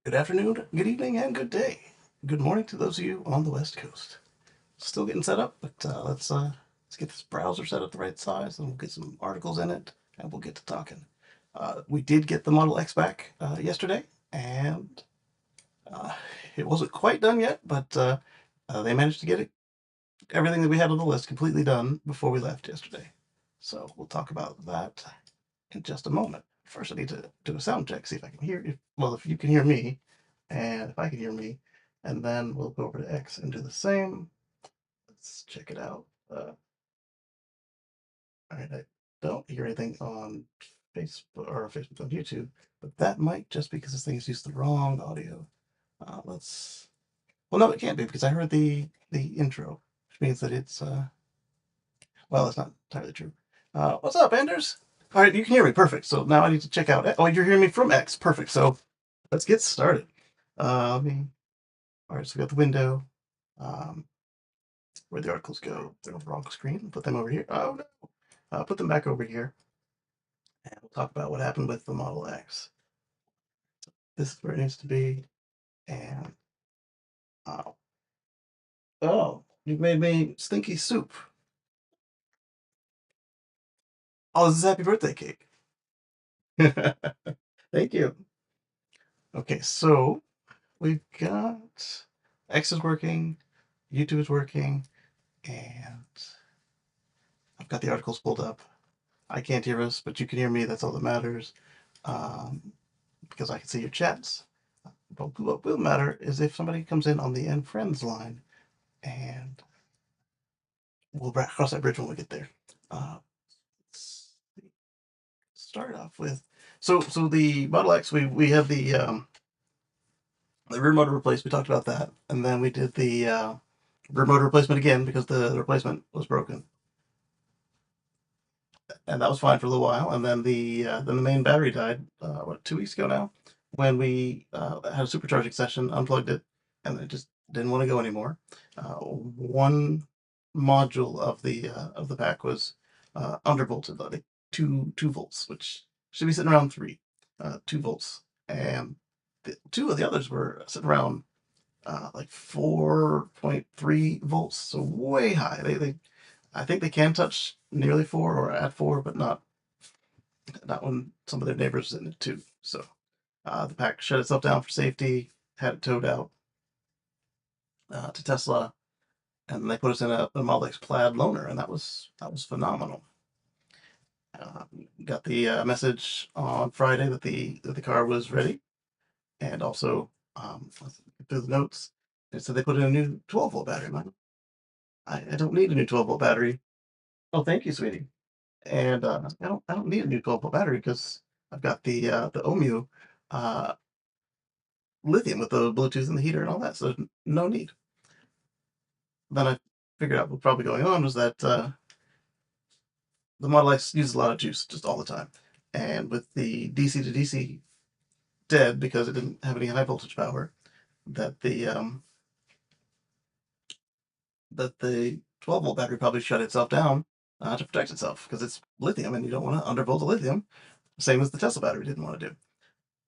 Good afternoon, good evening, and good day. Good morning to those of you on the West Coast. Still getting set up, but let's get this browser set up the right size, and we'll get some articles in it, and we'll get to talking. We did get the Model X back yesterday, and uh, it wasn't quite done yet, but they managed to get everything that we had on the list completely done before we left yesterday. So we'll talk about that in just a moment. First, I need to do a sound check, see if I can hear you. Well, if you can hear me, and if I can hear me, and then we'll go over to X and do the same. Let's check it out. All right, I don't hear anything on Facebook on YouTube, but that might just because this thing is used the wrong audio. Let's. Well, no, it can't be because I heard the intro, which means that it's well, that's not entirely true. What's up, Anders? All right, you can hear me. Perfect. So now I need to check out. Oh, you're hearing me from X. Perfect. So let's get started. Let me. All right, so we got the window. Um, where the articles go. They're on the wrong screen. Put them over here. Oh no. Put them back over here. And we'll talk about what happened with the Model X. This is where it needs to be. And oh, oh, you've made me stinky soup. Oh, this is happy birthday cake. Thank you. Okay, so we've got X is working, YouTube is working, and I've got the articles pulled up. I can't hear us, but you can hear me. That's all that matters, because I can see your chats. But what will matter is if somebody comes in on the end friends line, and we'll cross that bridge when we get there. Let's start off with so the Model X. We had the rear motor replaced. We talked about that, and then we did the rear motor replacement again because the replacement was broken, and that was fine for a little while. And then the main battery died. What, 2 weeks ago now? When we had a supercharging session, unplugged it, and it just didn't want to go anymore. One module of the pack was undervolted, like two volts, which should be sitting around 2 volts, and two of the others were sitting around like 4.3 volts, so way high. They I think they can touch nearly 4 or at 4, but not when some of their neighbors in it too. So the pack shut itself down for safety, had it towed out to Tesla, and they put us in a Model X Plaid loaner, and that was phenomenal. Uh, got the message on Friday that the car was ready, and also through the notes, it said they put in a new 12-volt battery. I don't need a new 12-volt battery. Oh, thank you, sweetie. And I don't need a new 12-volt battery because I've got the OMU uh, lithium with the Bluetooth and the heater and all that, so there's no need. Then I figured out what's probably going on was that the Model X uses a lot of juice just all the time, and with the DC to DC dead because it didn't have any high voltage power, that that the 12-volt battery probably shut itself down to protect itself because it's lithium and you don't want to undervolt the lithium, same as the Tesla battery didn't want to do.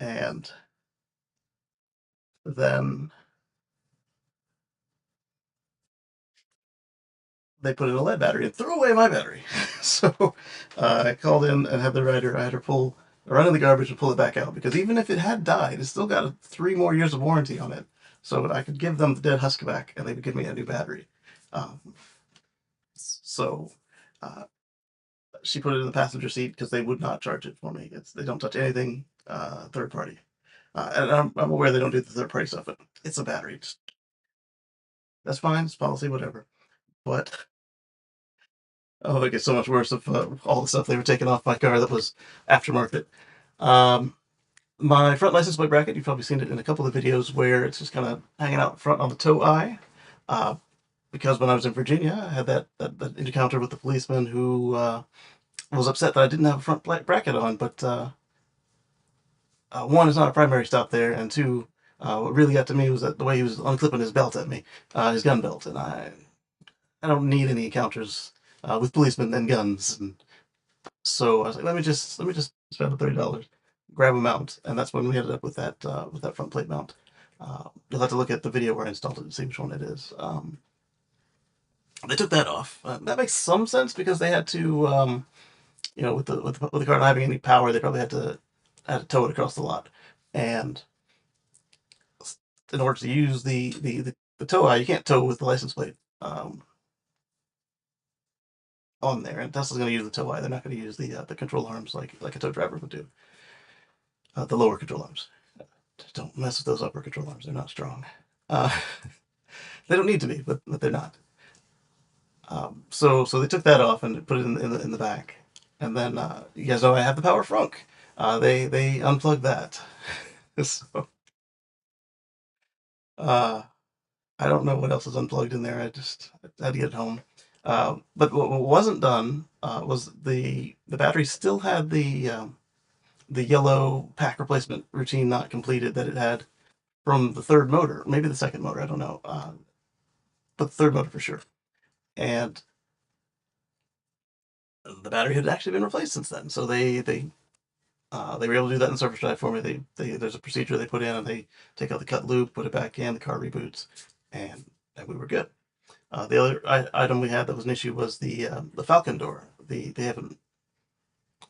And then they put in a lead battery and threw away my battery. So I called in and had the writer, I had her run in the garbage and pull it back out because even if it had died, it's still got 3 more years of warranty on it. So I could give them the dead husk back and they would give me a new battery. Um, so uh, she put it in the passenger seat because they would not charge it for me. They don't touch anything third party. And I'm aware they don't do the third party stuff, but it's a battery. That's fine. It's policy, whatever. But oh, it gets so much worse of all the stuff they were taking off my car that was aftermarket. Um, my front license plate bracket, you've probably seen it in a couple of videos where it's just kind of hanging out front on the tow eye. Uh, because when I was in Virginia, I had that encounter with the policeman who was upset that I didn't have a front bracket on. But one, it's not a primary stop there, and two, what really got to me was that the way he was unclipping his belt at me, his gun belt, and I don't need any encounters with policemen and guns. And so I was like, let me just spend the $30, grab a mount, and that's when we ended up with that front plate mount. You'll have to look at the video where I installed it and see which one it is. They took that off. That makes some sense because they had to, with the car not having any power, they probably had to tow it across the lot, and in order to use the tow eye, you can't tow with the license plate on there. And Tesla's going to use the tow eye. They're not going to use the control arms like a tow driver would do. The lower control arms. Just don't mess with those upper control arms. They're not strong. Uh, they don't need to be, but they're not. So they took that off and put it in the back. And then you guys know I have the power frunk. They unplugged that. So uh, I don't know what else is unplugged in there. I had to get it home. But what wasn't done was the battery still had the yellow pack replacement routine not completed that it had from the third motor, maybe the second motor, I don't know, but the third motor for sure. And the battery had actually been replaced since then, so they were able to do that in Surface Drive for me. There's a procedure they put in, and they take out the cut loop, put it back in, the car reboots, and we were good. The other item we had that was an issue was the Falcon door. They have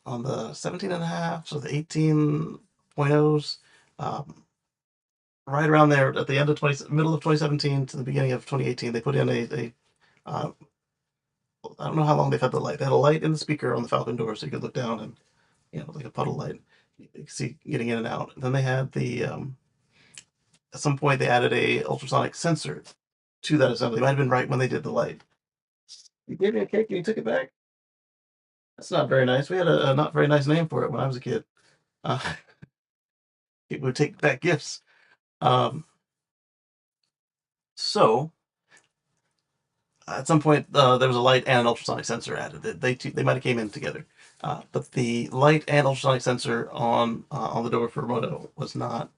on the 17 and a half, so the 18.0s, um, right around there at the end of middle of 2017 to the beginning of 2018, they put in a I don't know how long they've had the light. They had a light in the speaker on the Falcon door, so you could look down and like a puddle light, you could see getting in and out. And then they had at some point they added a ultrasonic sensor to that assembly. It might have been right when they did the light. You gave me a cake and you took it back. That's not very nice. We had a not very nice name for it when I was a kid. Uh, People would take back gifts. Um, so at some point there was a light and an ultrasonic sensor added. They might have came in together, but the light and ultrasonic sensor on the door for Moto was not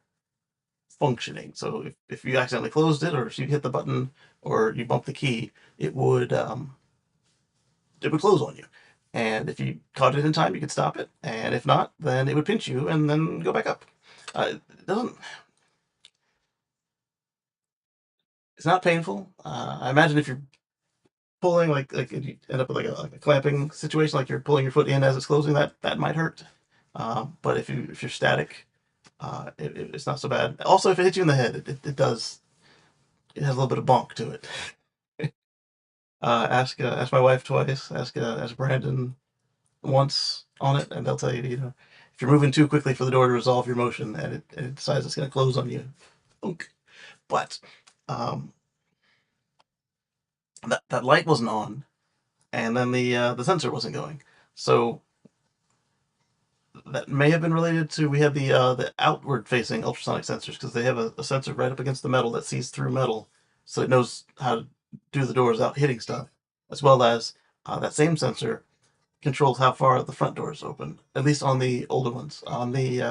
functioning. So if you accidentally closed it, or if you hit the button, or you bump the key, it would close on you. And if you caught it in time, you could stop it. And if not, then it would pinch you and then go back up. It doesn't. It's not painful. I imagine if you're pulling, like if you end up with like a clamping situation, like you're pulling your foot in as it's closing, that might hurt. But if you're static, it's not so bad. Also, if it hits you in the head, it does. It has a little bit of bonk to it. Ask my wife twice. Ask Brandon once on it, and they'll tell you, if you're moving too quickly for the door to resolve your motion, and it decides it's going to close on you. Boonk. But um, that light wasn't on, and then the sensor wasn't going. So that may have been related to, we had the outward facing ultrasonic sensors because they have a sensor right up against the metal that sees through metal, so it knows how to do the doors without hitting stuff, as well as that same sensor controls how far the front door is open. At least on the older ones. On the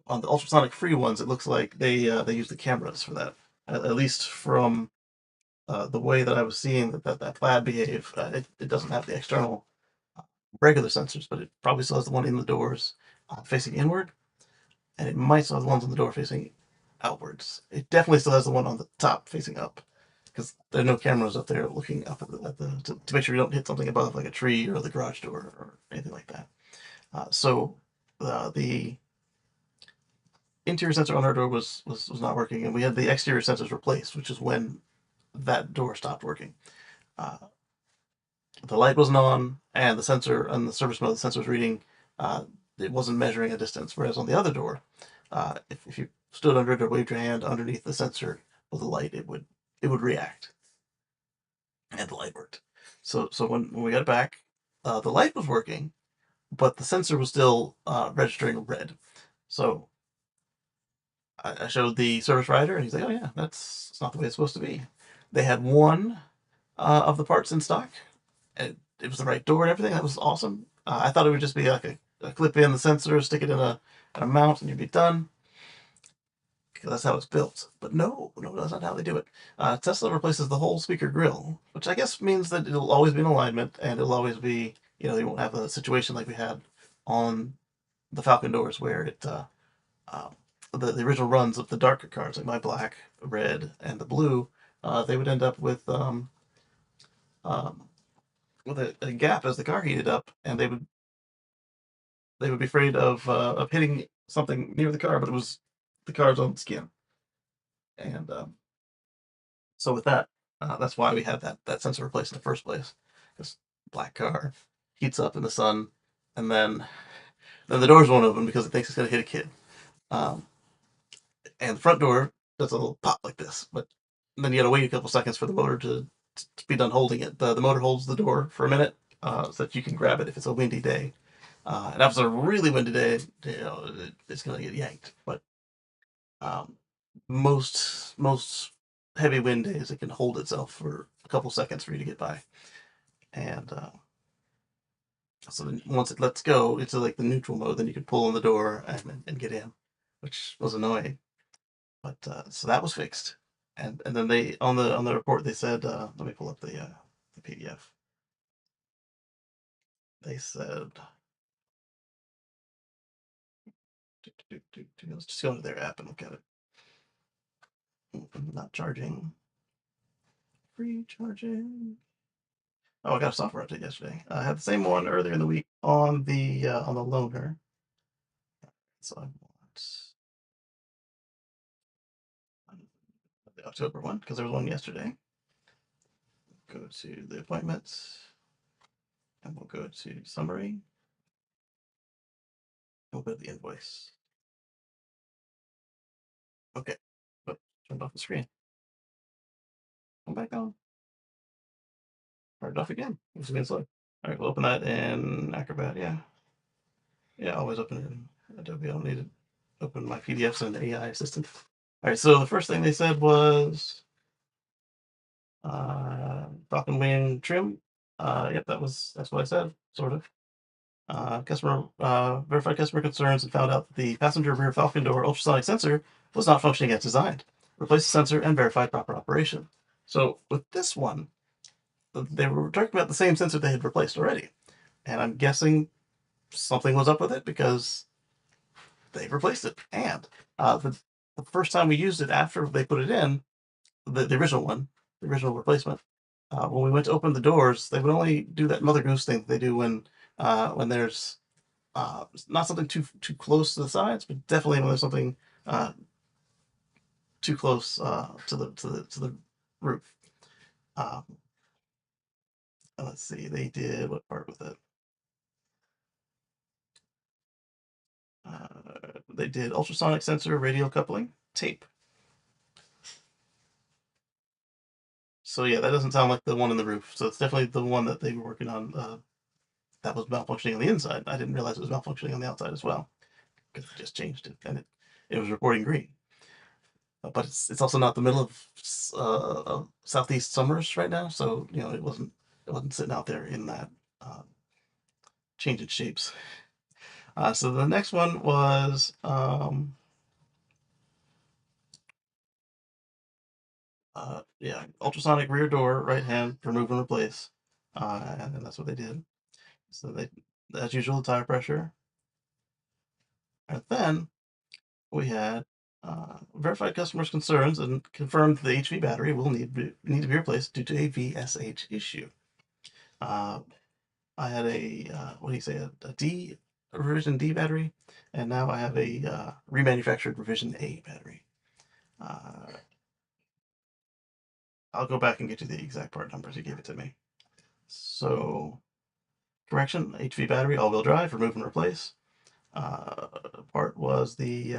ultrasonic free ones, it looks like they use the cameras for that. at least from the way that I was seeing that plaid behave. It doesn't have the external regular sensors, but it probably still has the one in the doors facing inward, and it might still have the ones on the door facing outwards. It definitely still has the one on the top facing up, because there are no cameras up there looking up to make sure you don't hit something above, like a tree or the garage door or anything like that. So the interior sensor on our door was not working, and we had the exterior sensors replaced, which is when that door stopped working. Uh, the light wasn't on, and the sensor and the service mode the sensor was reading, uh, it wasn't measuring a distance. Whereas on the other door, if you stood under it or waved your hand underneath the sensor with the light, it would react, and the light worked. So when we got it back, the light was working, but the sensor was still registering red. So I showed the service writer, and he's like, "Oh yeah, that's not the way it's supposed to be." They had one of the parts in stock. It was the right door and everything. That was awesome. I thought it would just be like a clip in the sensor, stick it in a mount, and you'd be done. Because that's how it's built. But no, that's not how they do it. Tesla replaces the whole speaker grill, which I guess means that it'll always be in alignment, and it'll always be, you won't have a situation like we had on the Falcon doors where uh, the original runs of the darker cars, like my black, red, and the blue, they would end up um, with a gap as the car heated up, and they would be afraid of hitting something near the car, but it was the car's own skin. And so with that, that's why we had that sensor replaced in the first place. Because black car heats up in the sun, and then the doors won't open because it thinks it's going to hit a kid. Um, and the front door does a little pop like this, but then you got to wait a couple seconds for the motor to be done holding it. The motor holds the door for a minute so that you can grab it if it's a windy day. And if it's a really windy day, it's going to get yanked. But um, most heavy wind days, it can hold itself for a couple seconds for you to get by. And so then once it lets go into like the neutral mode, then you can pull on the door and get in, which was annoying. But so that was fixed. And then they on the report they said, let me pull up the PDF. They said, let's just go into their app and look at it. Not charging. Free charging. Oh, I got a software update yesterday. I had the same one earlier in the week on the loaner. So I want the October one because there was one yesterday. Go to the appointments, and we'll go to summary, and we'll go to the invoice. Okay, but turned off the screen. Come back on. Turned off again. It's being slow. All right, we'll open that in Acrobat. Yeah, yeah, always open it in Adobe. I don't need to open my PDFs in the AI assistant. All right, so the first thing they said was Falcon wing trim. Yep, that's what I said, sort of. Customer verified customer concerns and found out that the passenger rear Falcon door ultrasonic sensor was not functioning as designed. Replaced the sensor and verified proper operation. So with this one, they were talking about the same sensor they had replaced already, and I'm guessing something was up with it because they replaced it. And the first time we used it after they put it in, the original one, the original replacement, when we went to open the doors, they would only do that mother goose thing that they do when there's not something too close to the sides, but definitely when there's something uh, too close to the roof. Um, let's see, they did what part with it? They did ultrasonic sensor radial coupling tape. So yeah, that doesn't sound like the one in the roof. So it's definitely the one that they were working on. That was malfunctioning on the inside. I didn't realize it was malfunctioning on the outside as well because they just changed it and it was reporting green. But it's also not the middle of southeast summers right now, so it wasn't sitting out there in that uh, changing shapes. So the next one was Yeah, ultrasonic rear door, right hand, remove and replace. And that's what they did. So they, as usual, tire pressure. And then we had verified customers' concerns and confirmed the HV battery will need to be replaced due to a VSH issue. Uh, I had a what do you say, a D revision D battery, and now I have a remanufactured revision A battery. Uh, I'll go back and get you the exact part numbers. You gave it to me. So correction: HV battery, all-wheel drive, remove and replace. Uh, Part was the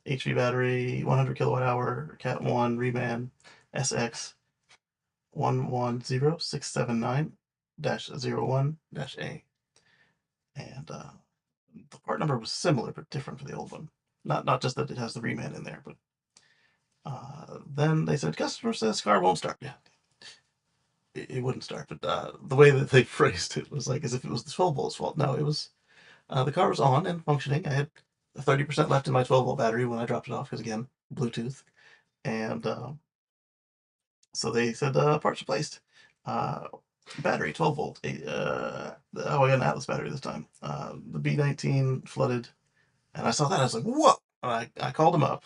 HV battery, 100 kilowatt hour Cat 1 Reman SX 110679-01-A. And the part number was similar but different for the old one. Not just that it has the Reman in there, but then they said customer says car won't start. Yeah, it wouldn't start. But the way that they phrased it was like as if it was the 12 volt's fault. No, it was the car was on and functioning. I had 30% left in my 12-volt battery when I dropped it off because again, Bluetooth. And so they said parts replaced. Uh, Battery 12 volt. Oh, I got an Atlas battery this time. The B19 flooded, and I saw that. I was like, whoa! And I called them up,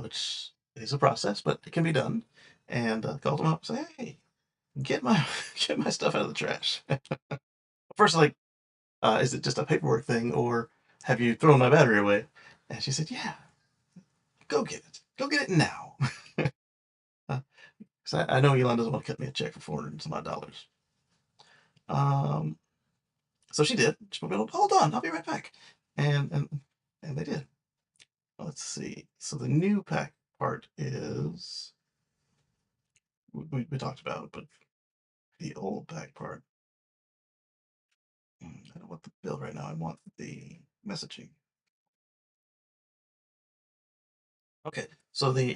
which is a process, but it can be done. And called them up, and say, hey, get my get my stuff out of the trash. First, like, is it just a paperwork thing, or have you thrown my battery away? And she said, yeah, go get it. Go get it now. Because I know Elon doesn't want to cut me a check for 400 and some odd dollars. Um, so she did. She put me on, hold on, I'll be right back. And they did. Let's see. So the new pack part is we talked about, but the old pack part. I don't want the bill right now. I want the messaging. Okay, so the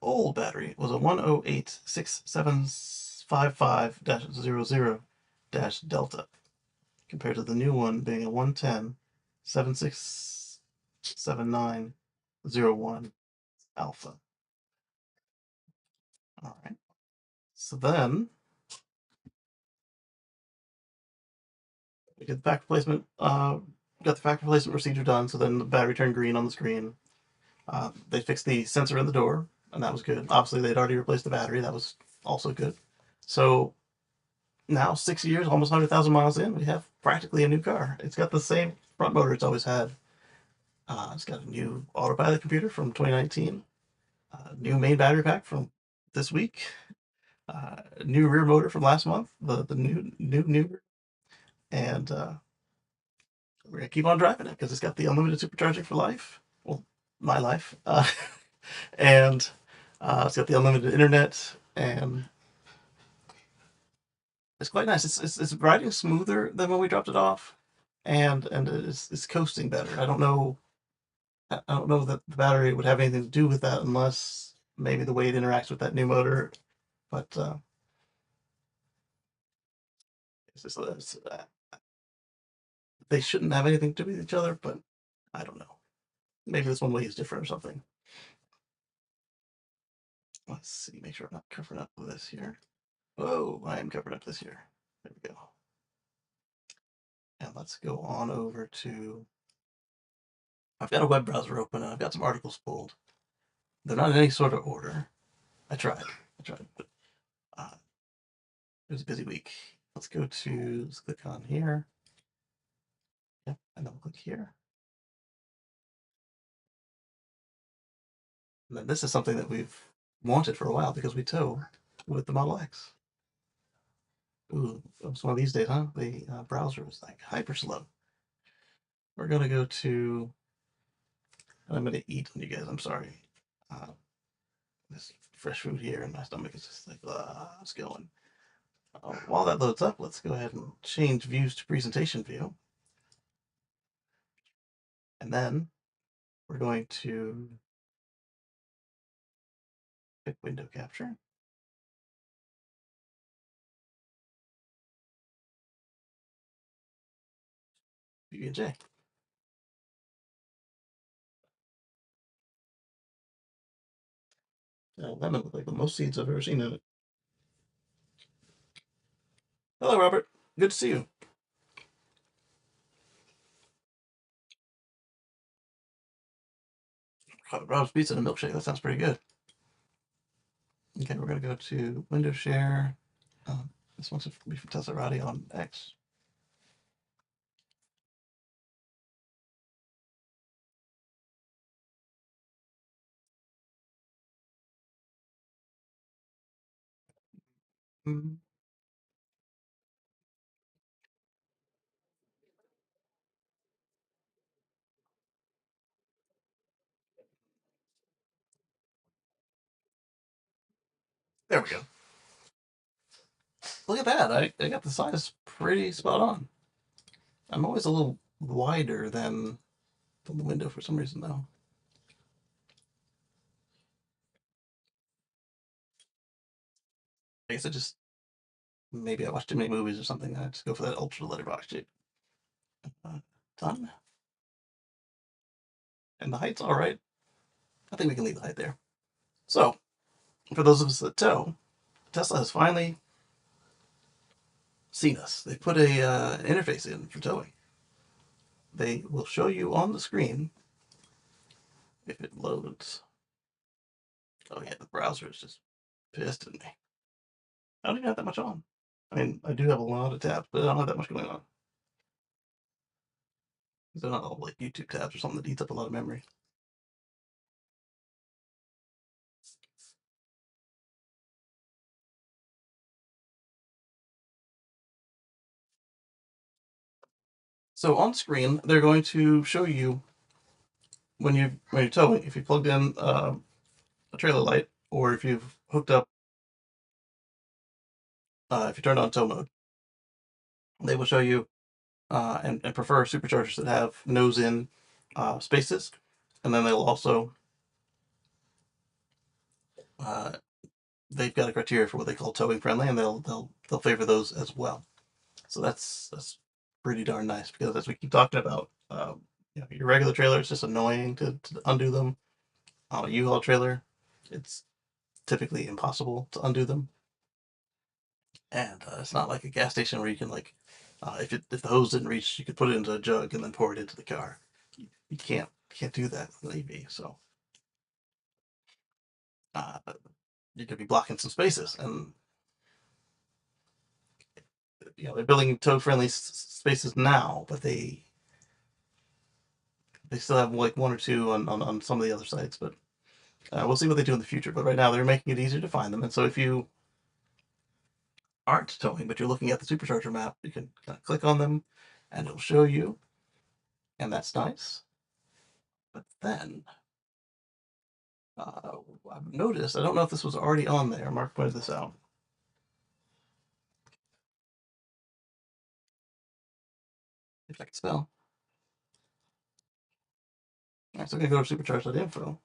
old battery was a 1086755-00 Delta, compared to the new one being a 110-7679-01 Alpha. All right. So then we get the pack replacement. Got the pack replacement procedure done. So then the battery turned green on the screen. They fixed the sensor in the door, and that was good. Obviously, they'd already replaced the battery. That was also good. So now, 6 years, almost 100,000 miles in, we have practically a new car. It's got the same front motor it's always had. It's got a new autopilot computer from 2019, new main battery pack from this week, new rear motor from last month, the new, and we're gonna keep on driving it because it's got the unlimited supercharging for life. Well, my life, and it's got the unlimited internet, and it's quite nice. It's riding smoother than when we dropped it off, and it's coasting better. I don't know that the battery would have anything to do with that unless maybe the way it interacts with that new motor. But it's just they shouldn't have anything to do with each other. But I don't know. Maybe this one way is different or something. Let's see. Make sure I'm not covering up this here. Oh, I am covering up this here. There we go. And let's go on over to. I've got a web browser open and I've got some articles pulled. They're not in any sort of order. I tried. But uh, it was a busy week. Let's click on here. Yep, and then we'll click here. And then this is something that we've wanted for a while because we tow with the Model X. Ooh, it's one of these days, huh? The browser is like hyper slow. We're gonna go to, and I'm gonna eat on you guys. I'm sorry. Uh, this fresh food here, and my stomach is just like, it's going. While that loads up, let's go ahead and change views to presentation view. And then we're going to pick window capture. PB&J. Lemon with like the most seeds I've ever seen in it. Hello, Robert. Good to see you. Rob's Pizza and a milkshake. That sounds pretty good. Okay, we're gonna go to window share. This one's be from Tessarati on X. Mm, there we go. Look at that. I got the size pretty spot on. I'm always a little wider than the window for some reason, though. I guess I just maybe I watched too many movies or something. I just go for that ultra letterbox shape. Uh, Done. And the height's all right. I think we can leave the height there. So, for those of us that tow, Tesla has finally seen us. They put a an interface in for towing. They will show you on the screen if it loads. Oh yeah, the browser is just pissed at me. I don't even have that much on. I mean, I do have a lot of tabs, but I don't have that much going on. They're not all like YouTube tabs or something that eats up a lot of memory. So on screen, they're going to show you when you're towing, if you plugged in a trailer light, or if you've hooked up, if you turned on tow mode, they will show you and prefer superchargers that have nose in spaces, and then they'll also uh, they've got a criteria for what they call towing friendly, and they'll favor those as well. So that's pretty darn nice because as we keep talking about, your regular trailer is just annoying to undo them. On a U-Haul trailer, it's typically impossible to undo them, and it's not like a gas station where you can like, if the hose didn't reach, you could put it into a jug and then pour it into the car. You can't do that with an EV, so uh, you could be blocking some spaces, and they're building tow-friendly spaces now, but they still have like one or two on some of the other sites, but we'll see what they do in the future. But right now, they're making it easier to find them, and so if you aren't towing, but you're looking at the supercharger map, you can kind of click on them, and it'll show you, and that's nice. But then I've noticed, I don't know if this was already on there. Mark pointed this out. If I can spell. All right, so I'm gonna go to supercharge.info.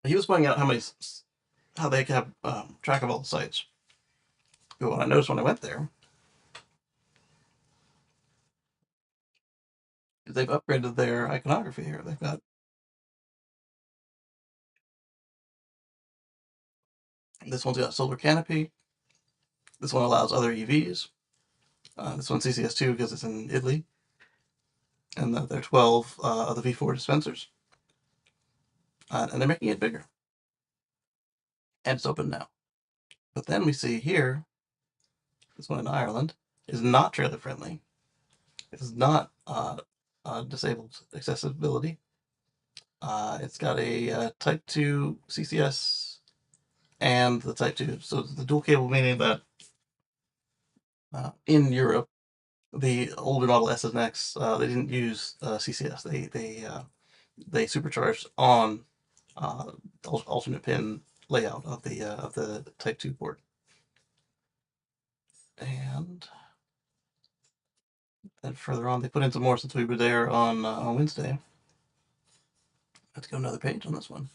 He was pointing out how they have track of all the sites. But what I noticed when I went there is they've upgraded their iconography here. They've got this one's got solar canopy. This one allows other EVs. This one's CCS2 because it's in Italy, and there are 12 of the V4 dispensers, and they're making it bigger, and it's open now. But then we see here, this one in Ireland is not trailer friendly. It's not disabled accessibility. It's got a Type 2 CCS and the Type 2. So the dual cable, meaning that in Europe, the older Model S and X, they didn't use CCS. They supercharged on alternate pin layout of the Type 2 port. And then further on, they put in some more since we were there on Wednesday. Let's go another page on this one.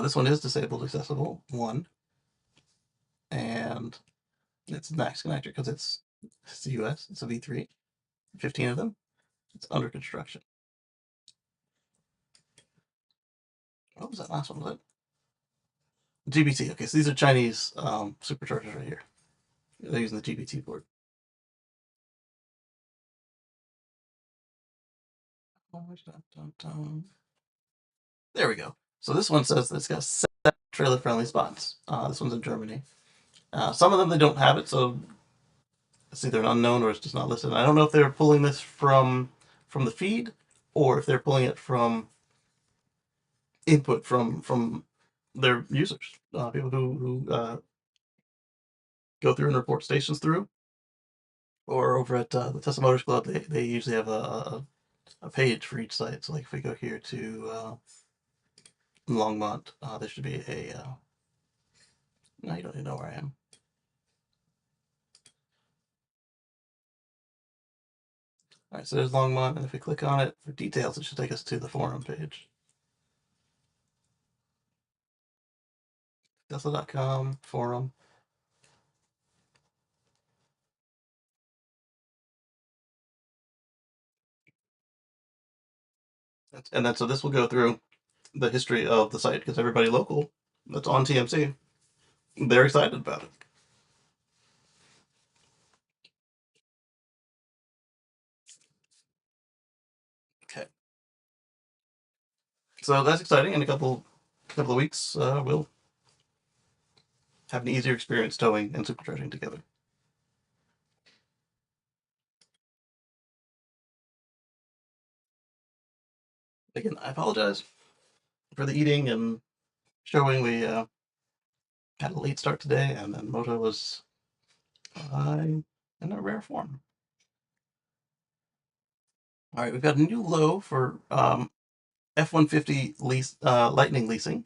This one is disabled accessible, one. And It's the max connector because it's the US. It's a V3. 15 of them. It's under construction. What was that last one? Was it GBT? Okay, so these are Chinese superchargers right here. They're using the GBT board. There we go. So this one says that it's got 7 trailer-friendly spots. This one's in Germany. Some of them they don't have it, so it's either an unknown or it's just not listed. I don't know if they're pulling this from the feed or if they're pulling it from input from their users, people who go through and report stations through. Or over at the Tesla Motors Club, they usually have a page for each site. So like if we go here to Longmont, there should be a. No, you don't even know where I am. All right, so there's Longmont, and if we click on it for details, it should take us to the forum page. Tesla.com forum. And then so this will go through the history of the site because everybody local that's on TMC, they're excited about it. Okay, so that's exciting. In a couple of weeks, we'll have an easier experience towing and supercharging together. Again, I apologize for the eating and showing. We had a late start today, and then Moto was in a rare form. All right, we've got a new low for F-150 lease Lightning leasing.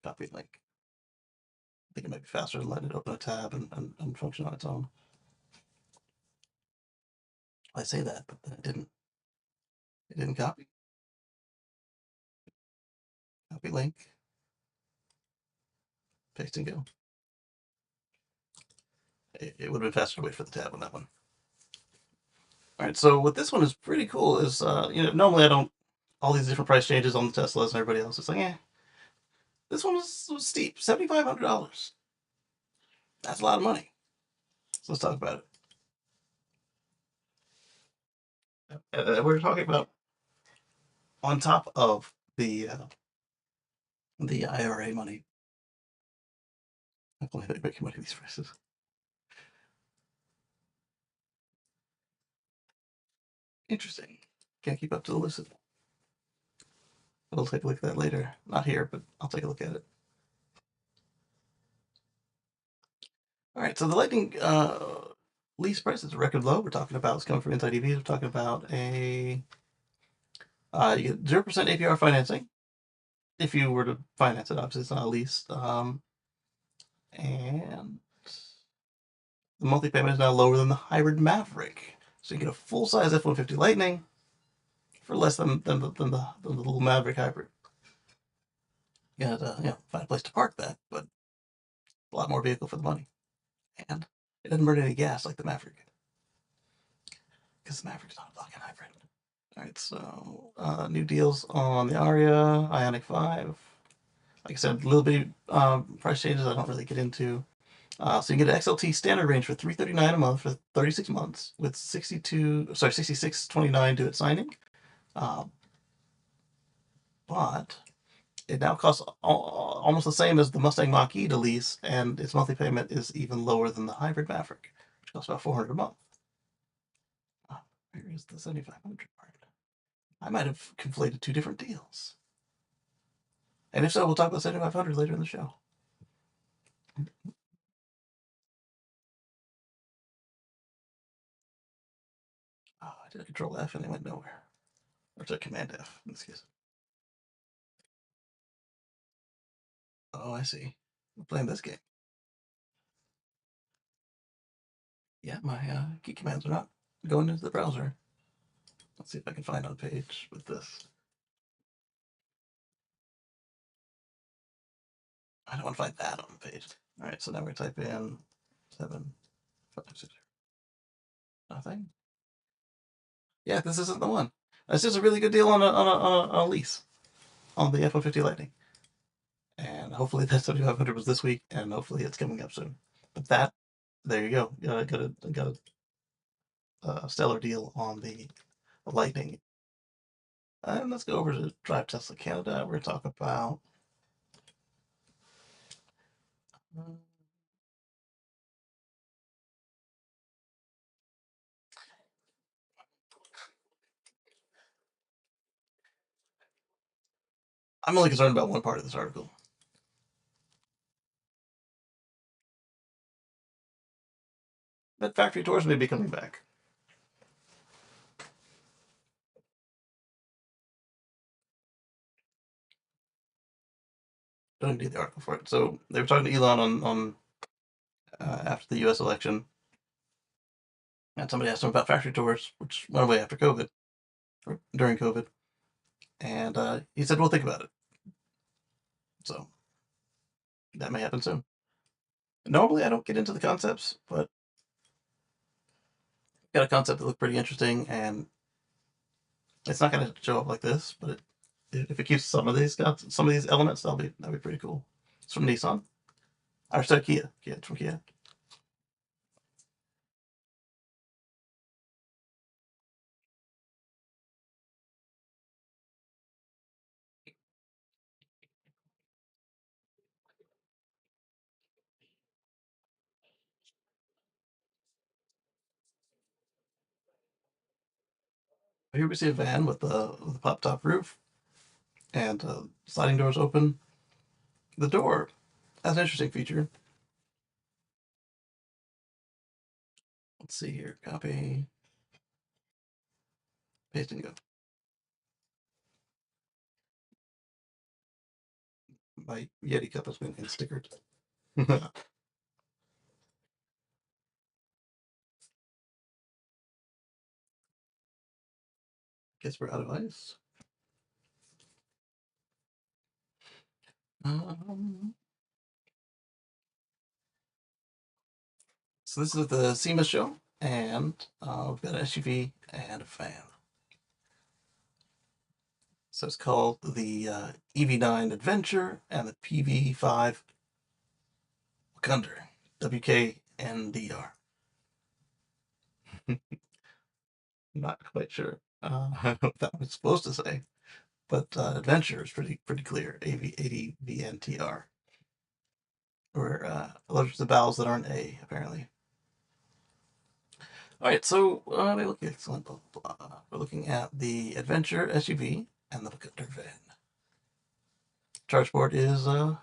Copy link. I think it might be faster than letting it open a tab and function on its own. I say that, but then it didn't. It didn't copy. Copy link. Paste and go. It would have been faster to wait for the tab on that one. All right, so what this one is pretty cool is, normally I don't, all these different price changes on the Teslas and everybody else, it's like, this one was steep, $7,500. That's a lot of money. So let's talk about it. We're talking about on top of the IRA money. I believe they're making money these prices. Interesting. Can't keep up to the list. We'll take a look at that later. Not here, but I'll take a look at it. All right, so the Lightning lease price is a record low. We're talking about, it's coming from Inside EVs. We're talking about you get 0% APR financing if you were to finance it. Obviously, it's not a lease. And the monthly payment is now lower than the hybrid Maverick. So you get a full-size F-150 Lightning for less than the little Maverick hybrid. You gotta find a place to park that, but a lot more vehicle for the money. And it doesn't burn any gas like the Maverick. Because the Maverick's not a plug-in hybrid. All right, so new deals on the Aria, Ioniq 5. Like I said, a little bit price changes I don't really get into. So you get an XLT standard range for $339 a month for 36 months with 66.29 due at signing. But it now costs almost the same as the Mustang Mach-E to lease, and its monthly payment is even lower than the hybrid Maverick, which costs about $400 a month. Where is the 7,500 part? I might have conflated two different deals. And if so, we'll talk about 7,500 later in the show. Oh, I did a Control F and it went nowhere. Or to Command F in this case. Oh, I see. We're playing this game. Yeah, my key commands are not going into the browser. Let's see if I can find on page with this. I don't want to find that on the page. All right, so now we type in 756. Nothing. Yeah, this isn't the one. This is a really good deal on a lease on the F-150 Lightning. And hopefully that 7,500 was this week, and hopefully it's coming up soon. But that, there you go. Got a stellar deal on the Lightning. And let's go over to Drive Tesla Canada. We're going to talk about. I'm only concerned about one part of this article. That factory tours may be coming back. Don't need the article for it. So they were talking to Elon on after the U.S. election, and somebody asked him about factory tours, which went away after COVID or during COVID, and he said, "We'll think about it." So that may happen soon. Normally, I don't get into the concepts, but got a concept that looked pretty interesting, and it's not going to show up like this, but if it keeps some of these elements, that'd be pretty cool. It's from Nissan. Or sorry, Kia. Kia. It's from Kia. Here we see a van with the pop top roof and sliding doors open. The door has an interesting feature. Let's see here. Copy, paste, and go. My Yeti cup has been stickered. Guess we're out of ice. Um, so this is the SEMA show, and we've got an SUV and a fan. So it's called the EV9 Adventure and the PV5 Wakander, WKNDR. Not quite sure what that was supposed to say, but Adventure is pretty clear. AV80VNTR. We're allergic to vowels that aren't A, apparently. All right, so they look excellent. Blah, blah, blah. We're looking at the Adventure SUV and the Wakander van. Charge port is in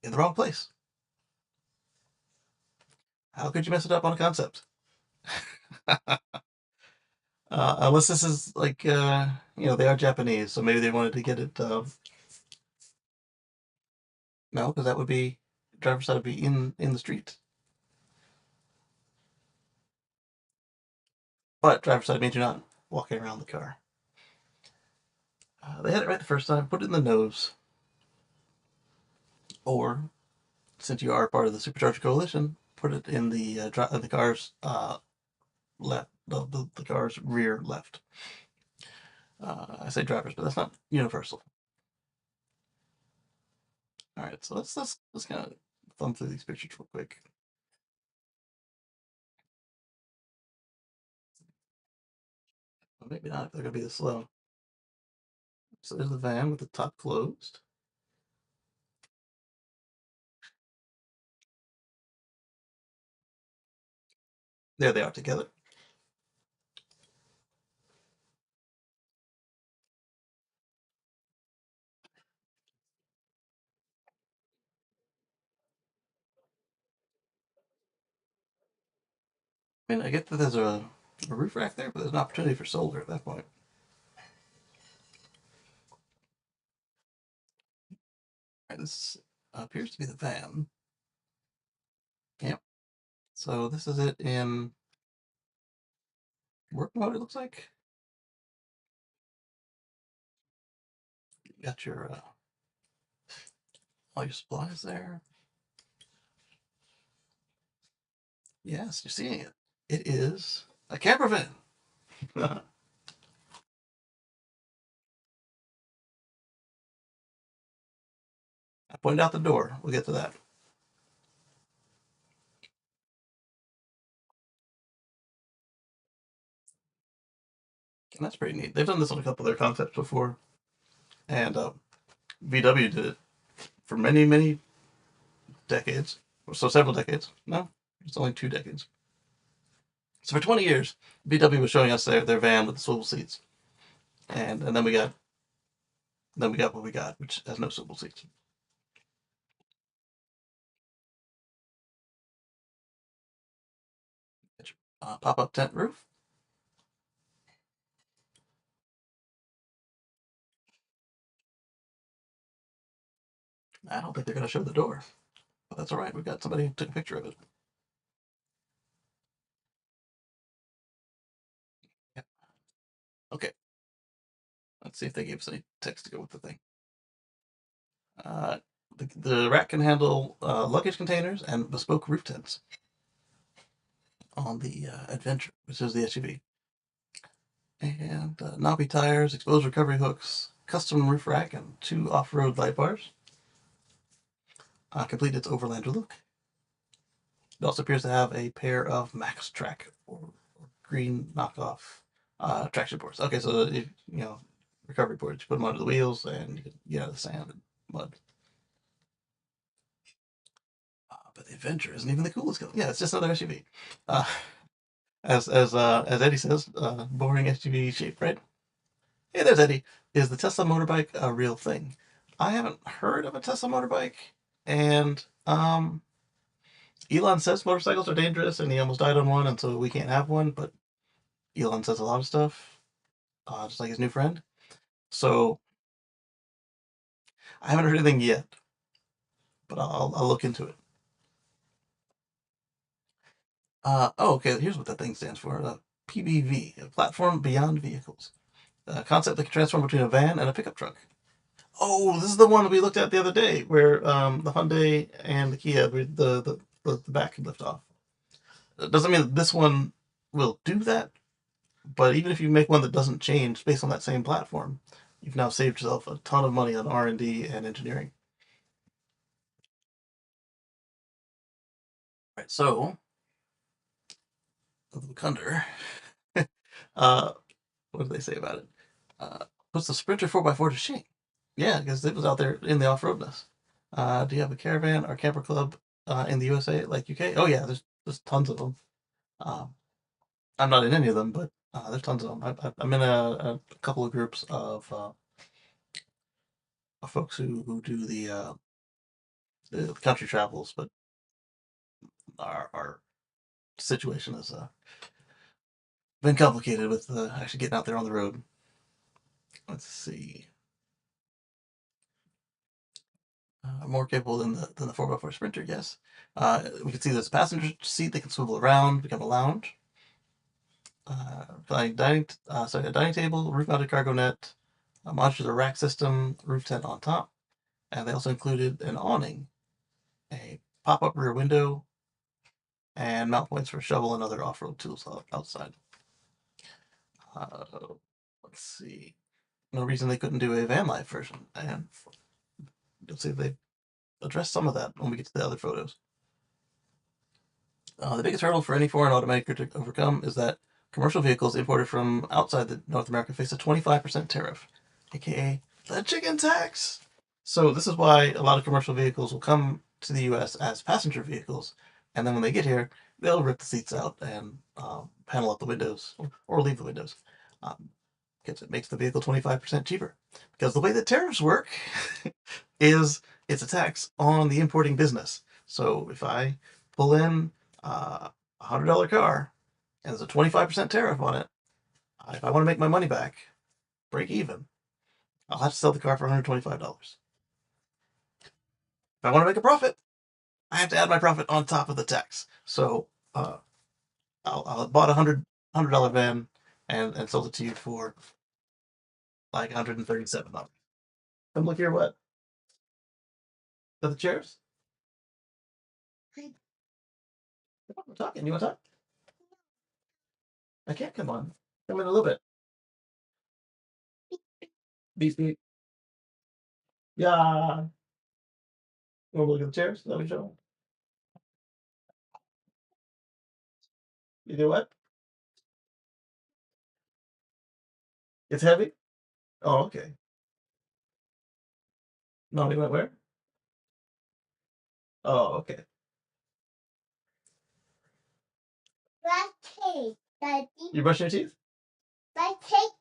the wrong place. How could you mess it up on a concept? Unless this is like, they are Japanese, so maybe they wanted to get it. No, because that would be driver's side would be in the street. But driver's side means you're not walking around the car. They had it right the first time. Put it in the nose, or since you are part of the Supercharger Coalition, put it in the car's left, the car's rear left. I say drivers, but that's not universal. All right, so let's kind of thumb through these pictures real quick. Well, maybe not if they're gonna be this slow. So there's the van with the top closed. There they are together. I mean, I get that there's a roof rack there, but there's an opportunity for solar at that point. All right, this appears to be the van. Yep. So this is it in work mode, it looks like. You got your All your supplies there. Yes, you're seeing it. It is a camper van. I pointed out the door. We'll get to that. And that's pretty neat. They've done this on a couple of their concepts before, and VW did it for many, many decades. So several decades. No, it's only 2 decades. So for 20 years, VW was showing us their van with the swivel seats, and then we got what we got, which has no swivel seats. Pop up tent roof. I don't think they're going to show the door, but that's all right. We've got somebody who took a picture of it. Yeah. Okay. Let's see if they gave us any text to go with the thing. Uh, the rack can handle luggage containers and bespoke roof tents on the Adventure, which is the SUV. And knobby tires, exposed recovery hooks, custom roof rack, and 2 off-road light bars. Complete its Overlander look. It also appears to have a pair of Max Track or green knockoff traction boards. Okay, so if, recovery boards, you put them under the wheels and you can get out of the sand and mud. But the Adventure isn't even the coolest. Yeah, it's just another SUV. Uh, as Eddie says, boring SUV shape, right? Hey, there's Eddie. Is the Tesla motorbike a real thing? I haven't heard of a Tesla motorbike, and Elon says motorcycles are dangerous, and he almost died on one, and so we can't have one. But Elon says a lot of stuff, just like his new friend. So I haven't heard anything yet, but I'll look into it. Okay. Here's what that thing stands for. PBV, a platform beyond vehicles. A concept that can transform between a van and a pickup truck. Oh, this is the one that we looked at the other day, where the Hyundai and the Kia, the back can lift off. It doesn't mean that this one will do that, but even if you make one that doesn't change based on that same platform, you've now saved yourself a ton of money on R&D and engineering. All right, so the Wukunder, uh, what did they say about it? Puts the Sprinter 4x4 to shame. Yeah, because it was out there in the off-roadness. Do you have a caravan or camper club in the USA, like UK? Oh yeah, there's tons of them. Um, I'm not in any of them, but there's tons of them. I'm in a couple of groups of folks who do the country travels, but our situation has been complicated with actually getting out there on the road. Let's see. More capable than the 4x4 Sprinter, yes. We can see there's a passenger seat that can swivel around, become a lounge. A dining table, roof-mounted cargo net, a modular rack system, roof tent on top, and they also included an awning, a pop-up rear window, and mount points for shovel and other off-road tools outside. Uh, let's see. No reason they couldn't do a van life version, and you'll see they address some of that when we get to the other photos. The biggest hurdle for any foreign automaker to overcome is that commercial vehicles imported from outside the North America face a 25% tariff, aka the chicken tax. So this is why a lot of commercial vehicles will come to the U.S. as passenger vehicles, and then when they get here, they'll rip the seats out and panel up the windows or leave the windows. Because it makes the vehicle 25% cheaper. Because the way that tariffs work is it's a tax on the importing business. So if I pull in a $100 car and there's a 25% tariff on it, if I want to make my money back, break even, I'll have to sell the car for $125. If I want to make a profit, I have to add my profit on top of the tax. So I'll bought a $100 van and sold it to you for like $137. Come look here, what? Are the chairs? I'm talking. You want to talk? I can't. Come on. Come in a little bit. Beep beep. Yeah. You want to look at the chairs? Let me show. You do what? It's heavy. Oh, okay. Mommy went where? Oh, okay. Brush teeth. You brushing your teeth? Brush teeth.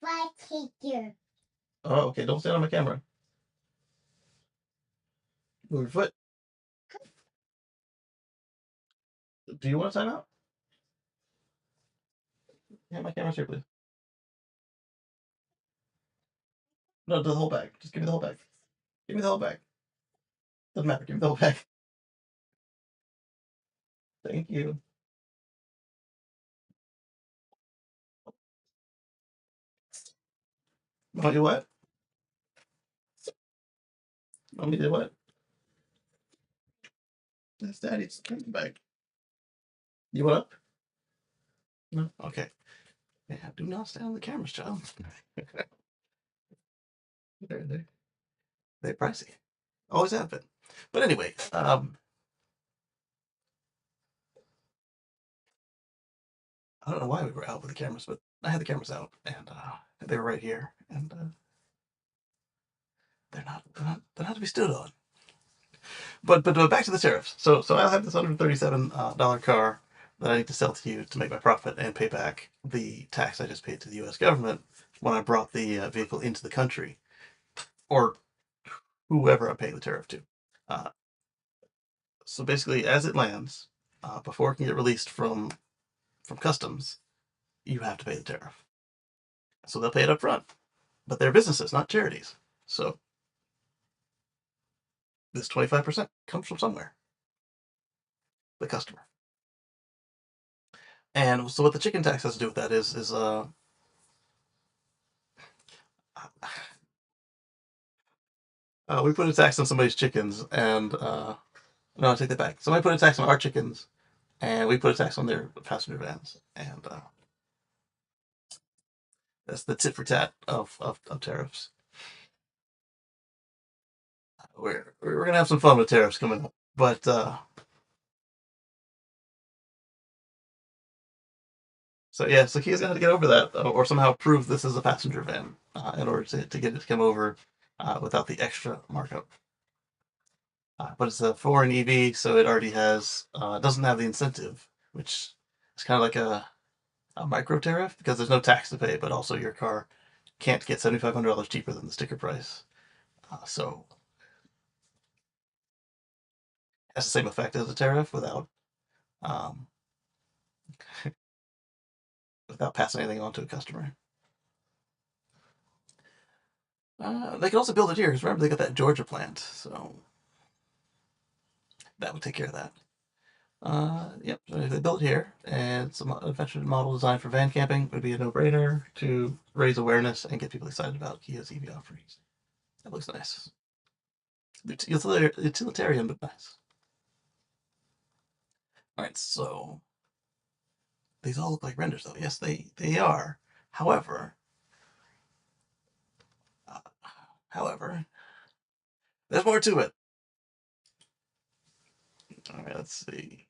Brush teeth here. Oh, okay. Don't stand on my camera. Move your foot. Do you want to time out? Yeah, my camera's here, please. No, the whole bag. Just give me the whole bag. Give me the whole bag. Doesn't matter. Give me the whole bag. Thank you. Want you what? Want me to what? That's Daddy's bag. You want up? No. Okay. Yeah. Do not stand on the cameras, child. they're they're pricey. Always have been. But anyway, I don't know why we were out with the cameras, but I had the cameras out, and they were right here, and they're not to be stood on. But back to the tariffs. So I'll have this $137 car that I need to sell to you to make my profit and pay back the tax I just paid to the U.S. government when I brought the vehicle into the country, or whoever I'm paying the tariff to. Uh, so basically, as it lands, before it can get released from customs, you have to pay the tariff. So they'll pay it up front, but they're businesses, not charities. So this 25% comes from somewhere, the customer. And so what the chicken tax has to do with that is we put a tax on somebody's chickens, and no, I take that back. Somebody put a tax on our chickens, and we put a tax on their passenger vans, and that's the tit for tat of tariffs. We're gonna have some fun with tariffs coming up, but so yeah, so he's gonna have to get over that, or somehow prove this is a passenger van in order to get it to come over without the extra markup. But it's a foreign EV, so it already has doesn't have the incentive, which is kind of like a micro tariff because there's no tax to pay, but also your car can't get $7,500 cheaper than the sticker price. So it has the same effect as a tariff um, without passing anything on to a customer. They can also build it here because remember they got that Georgia plant, so that would take care of that. Yep, so if they built here, and some adventure model designed for van camping would be a no-brainer to raise awareness and get people excited about Kia's EV offerings. That looks nice. Utilitarian, but nice. All right, so these all look like renders, though. Yes, they are. However, uh, however, there's more to it. All right, let's see.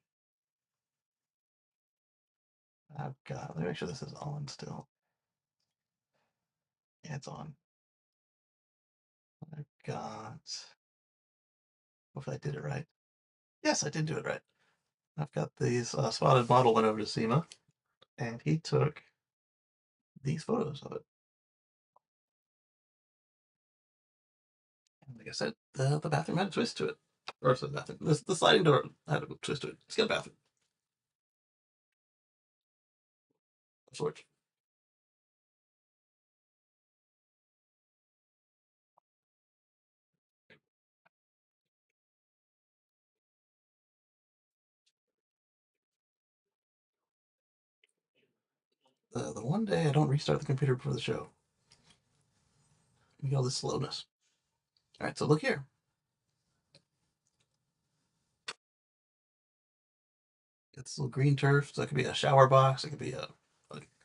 Let me make sure this is on still. Yeah, it's on. I've got. Hopefully, I did it right. Yes, I did do it right. I've got these spotted model went over to SEMA, and he took these photos of it. And like I said, the bathroom had a twist to it. Or the bathroom. The sliding door had a twist to it. It's got a bathroom of sorts. The one day I don't restart the computer before the show. You get all this slowness. All right, so look here. It's a little green turf, so it could be a shower box. It could be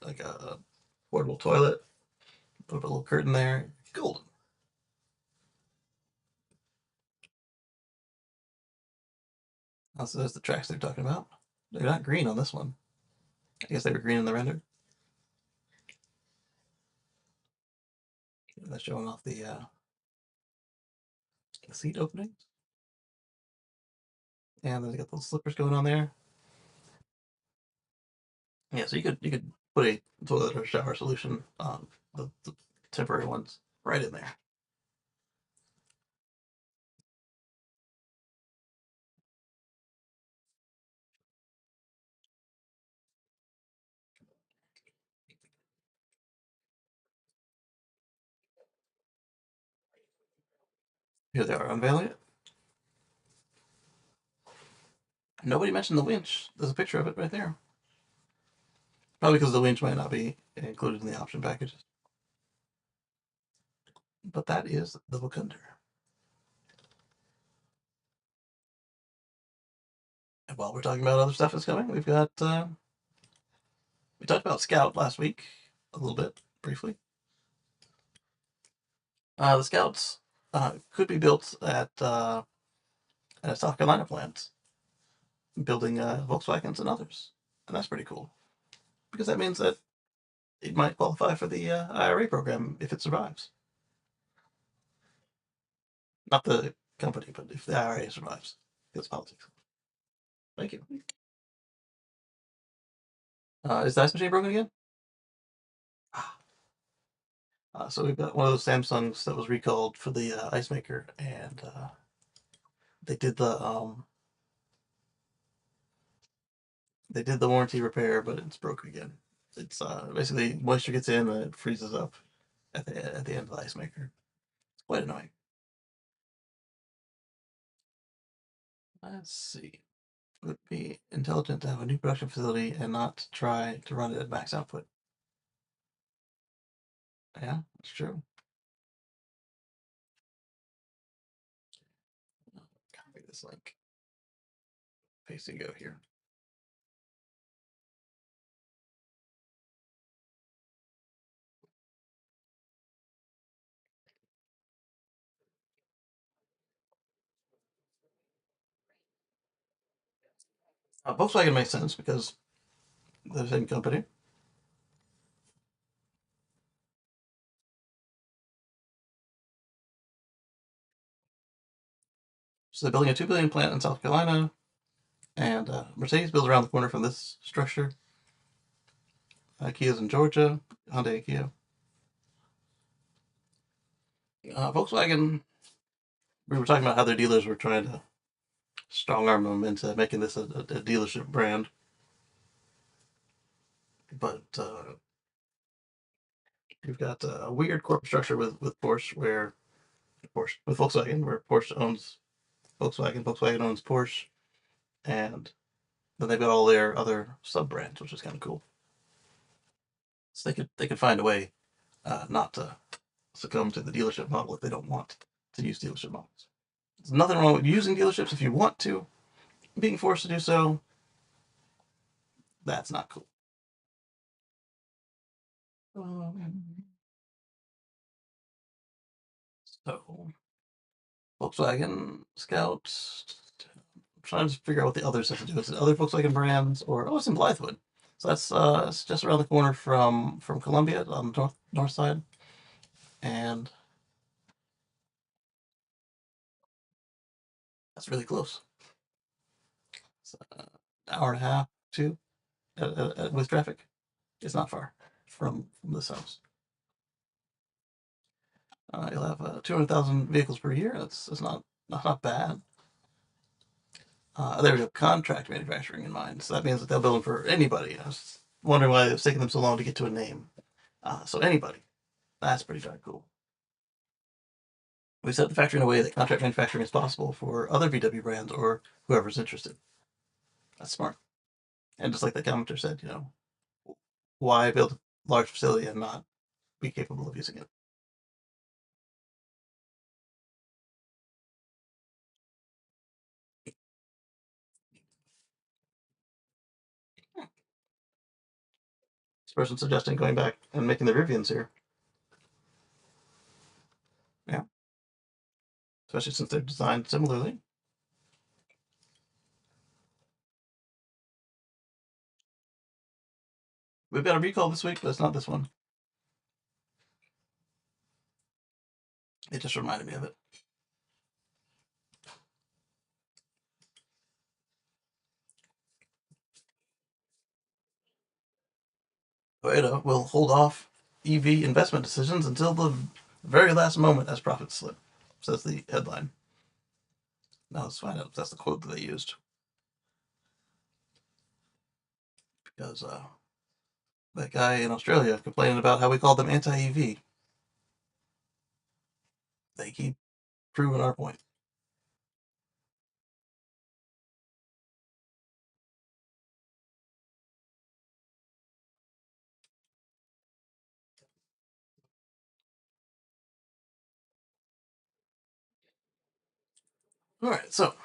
like a portable toilet. Put up a little curtain there. Golden. So there's the tracks they're talking about. They're not green on this one. I guess they were green in the render. That's showing off the seat openings. And then they got those slippers going on there. Yeah, so you could put a toilet or shower solution on the temporary ones right in there. Here they are unveiling it. Nobody mentioned the winch. There's a picture of it right there. Probably because the winch might not be included in the option packages. But that is the Wakanda. And while we're talking about other stuff that's coming, we've got we talked about Scout last week a little bit briefly. The Scouts could be built at a South Carolina plant, building Volkswagens and others, and that's pretty cool because that means that it might qualify for the IRA program if it survives. Not the company, but if the IRA survives, it's politics. Thank you. Is the ice machine broken again? Ah. So we've got one of those Samsungs that was recalled for the ice maker, and they did the um, they did the warranty repair, but it's broken again. It's basically moisture gets in and it freezes up at the end of the ice maker. It's quite annoying. Let's see. It would be intelligent to have a new production facility and not try to run it at max output. Yeah, that's true. Copy this link. Paste and go here. Volkswagen makes sense because they're the same company. So they're building a 2 billion plant in South Carolina, and Mercedes builds around the corner from this structure. Kia's in Georgia, Hyundai and Kia. Volkswagen, we were talking about how their dealers were trying to strong arm them into making this a dealership brand. But you've got a weird corporate structure with Porsche, where Porsche with Volkswagen, where Porsche owns Volkswagen, Volkswagen owns Porsche, and then they've got all their other sub brands, which is kind of cool. So they could find a way not to succumb to the dealership model if they don't want to use dealership models. There's nothing wrong with using dealerships if you want to. Being forced to do so, that's not cool. So Volkswagen Scout. I'm trying to figure out what the others have to do. Is it other Volkswagen brands or it's in Blythewood? So that's it's just around the corner from Columbia on the north side, and that's really close. It's an hour and a half, two, with traffic. It's not far from this house. You'll have 200,000 vehicles per year. That's not bad. They have contract manufacturing in mind, so that means that they'll build them for anybody. I was wondering why it's taking them so long to get to a name. So anybody, that's pretty darn cool. We set the factory in a way that contract manufacturing is possible for other VW brands or whoever's interested. That's smart. And just like the commenter said, why build a large facility and not be capable of using it? This person suggesting going back and making the Rivians here. Yeah. Especially since they're designed similarly. We've got a recall this week, but it's not this one. It just reminded me of it. Toyota will hold off EV investment decisions until the very last moment as profits slip, says the headline. Now let's find out if that's the quote that they used. Because that guy in Australia complaining about how we called them anti-EV. They keep proving our point. All right, so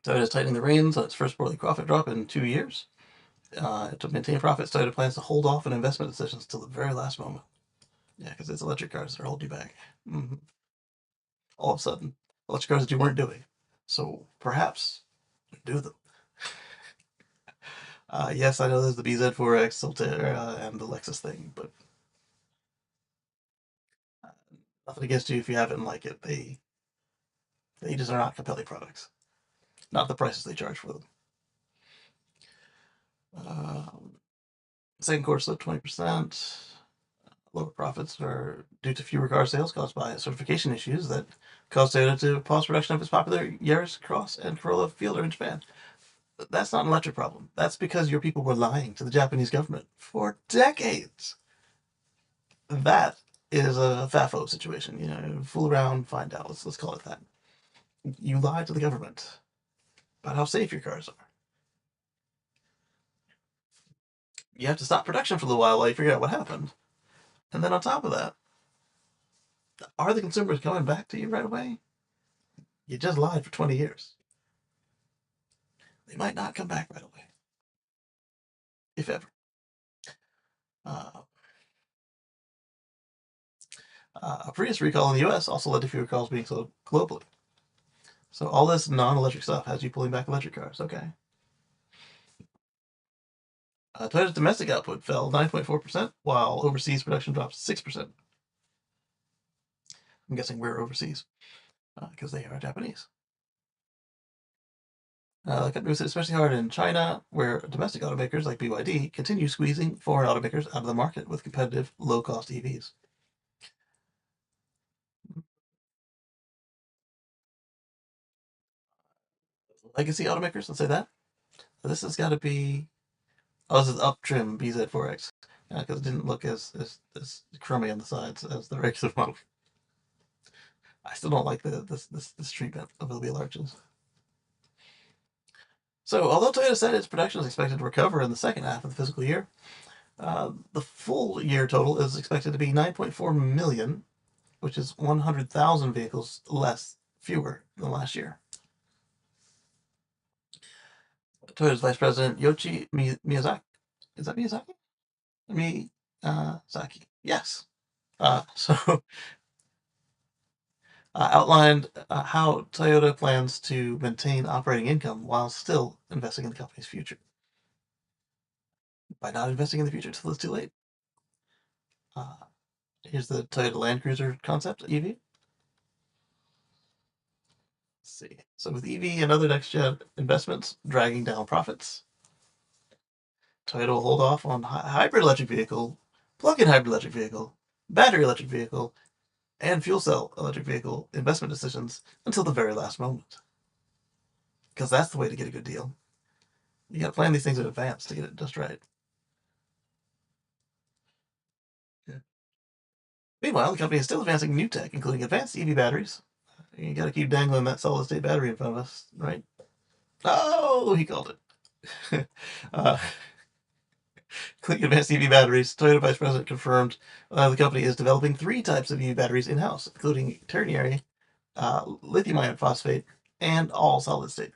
Toyota's tightening the reins on its first quarterly profit drop in 2 years. To maintain profits, Toyota plans to hold off on investment decisions until the very last moment. Yeah, because it's electric cars that are holding you back. All of a sudden, electric cars that you weren't doing. So perhaps do them. Yes, I know there's the BZ4X, Solterra, and the Lexus thing, but nothing against you if you haven't like it. They just are not compelling products. Not the prices they charge for them. Second quarter slipped 20%. Lower profits are due to fewer car sales caused by certification issues that caused Toyota to pause production of its popular Yaris Cross and Corolla Fielder in Japan. That's not an electric problem. That's because your people were lying to the Japanese government for decades. That is a FAFO situation. You know, fool around, find out. Let's call it that. You lied to the government about how safe your cars are. You have to stop production for a little while you figure out what happened. And then on top of that, are the consumers coming back to you right away? You just lied for 20 years. They might not come back right away, if ever. Uh, a Prius recall in the US also led to fewer cars being sold globally. So all this non-electric stuff has you pulling back electric cars. Okay. Toyota's domestic output fell 9.4%, while overseas production dropped 6%. I'm guessing we're overseas because they are Japanese. The company was hit especially hard in China, where domestic automakers like BYD continue squeezing foreign automakers out of the market with competitive, low-cost EVs. Legacy automakers, let's say that. This has got to be. Oh, this is up trim BZ4X. Because it didn't look as crummy on the sides as the regular model. I still don't like this treatment of the wheel arches. So, although Toyota said its production is expected to recover in the second half of the fiscal year, the full year total is expected to be 9.4 million, which is 100,000 vehicles fewer than last year. Toyota's Vice President Yoichi Miyazaki. Is that Miyazaki? Miyazaki. Yes. So outlined how Toyota plans to maintain operating income while still investing in the company's future. By not investing in the future until it's too late. Here's the Toyota Land Cruiser concept EV. Let's see. So with EV and other next-gen investments dragging down profits, Toyota will hold off on hybrid electric vehicle, plug-in hybrid electric vehicle, battery electric vehicle, and fuel cell electric vehicle investment decisions until the very last moment. Because that's the way to get a good deal. You got to plan these things in advance to get it just right. Yeah. Meanwhile, the company is still advancing new tech, including advanced EV batteries. You got to keep dangling that solid-state battery in front of us, right? Oh, he called it. Including advanced EV batteries, Toyota Vice President confirmed the company is developing 3 types of EV batteries in-house, including ternary, lithium iron phosphate, and all solid state.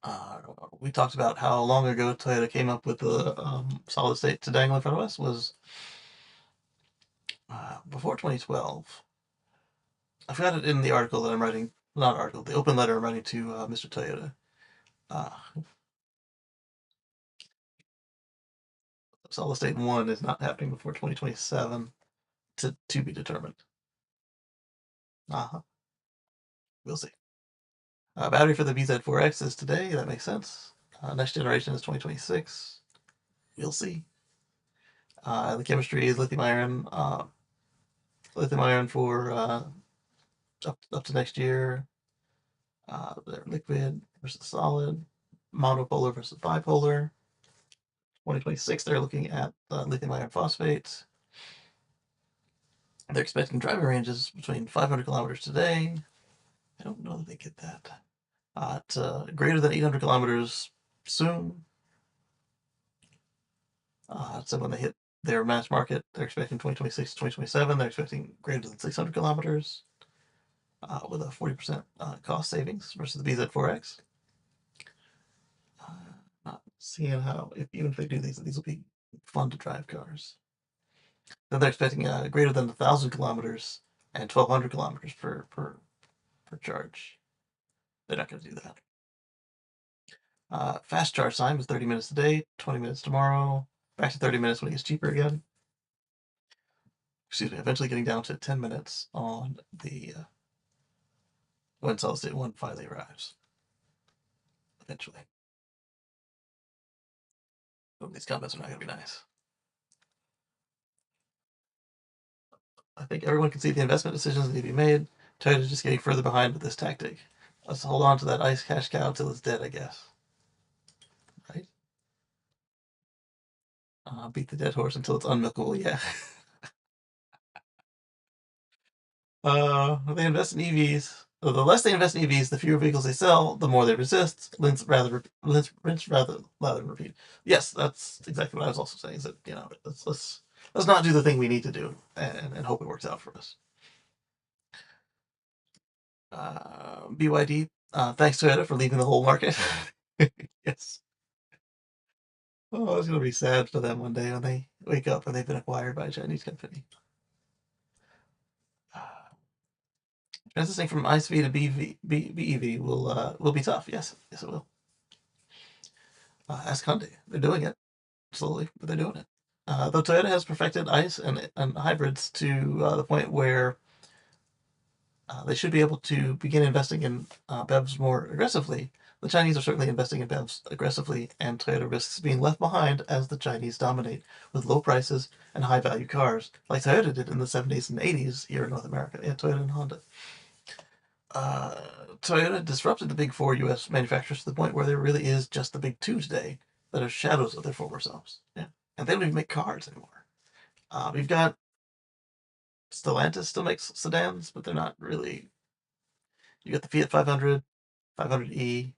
uh, we talked about how long ago Toyota came up with the solid state to dangle in front of us was before 2012. I forgot it in the article that I'm writing, not article, the open letter I'm writing to Mr. Toyota. Uh, solid state 1 is not happening before 2027 to be determined. Uh-huh. We'll see. Battery for the BZ4X is today. That makes sense. Next generation is 2026. We'll see. The chemistry is lithium iron for up to next year. They're liquid versus solid, monopolar versus bipolar. 2026, they're looking at lithium iron phosphate. They're expecting driving ranges between 500 kilometers today. I don't know that they get that. To greater than 800 kilometers soon. So when they hit their mass market, they're expecting 2026 to 2027. They're expecting greater than 600 kilometers with a 40% cost savings versus the BZ4X. Not seeing how, even if they do these will be fun to drive cars. Then they're expecting greater than 1,000 kilometers and 1,200 kilometers per charge. They're not going to do that. Fast charge time is 30 minutes today, 20 minutes tomorrow, back to 30 minutes when it gets cheaper again. Excuse me, eventually getting down to 10 minutes on the when solid state 1 finally arrives. Eventually. Oh, these comments are not going to be nice. I think everyone can see the investment decisions that need to be made. Toyota's just getting further behind with this tactic. Let's hold on to that ice cash cow until it's dead, I guess. Right? Beat the dead horse until it's unmilkable, yeah. They invest in EVs. The less they invest in EVs, the fewer vehicles they sell, the more they resist. Rinse rather than repeat. Yes, that's exactly what I was also saying. Is that let's not do the thing we need to do and hope it works out for us. BYD, thanks Toyota for leaving the whole market. Yes. Oh, it's gonna be sad for them one day when they wake up and they've been acquired by a Chinese company. Transitioning from ICE to BEV will be tough. Yes, yes it will. Ask Hyundai. They're doing it slowly, but they're doing it. Though Toyota has perfected ICE and hybrids to the point where they should be able to begin investing in BEVs more aggressively. The Chinese are certainly investing in BEVs aggressively, and Toyota risks being left behind as the Chinese dominate with low prices and high value cars, like Toyota did in the 70s and 80s here in North America, and Toyota and Honda. Uh, Toyota disrupted the big four US manufacturers to the point where there really is just the big two today that are shadows of their former selves. Yeah. And they don't even make cars anymore. We've got Stellantis still makes sedans, but they're not really. You got the Fiat 500, 500e,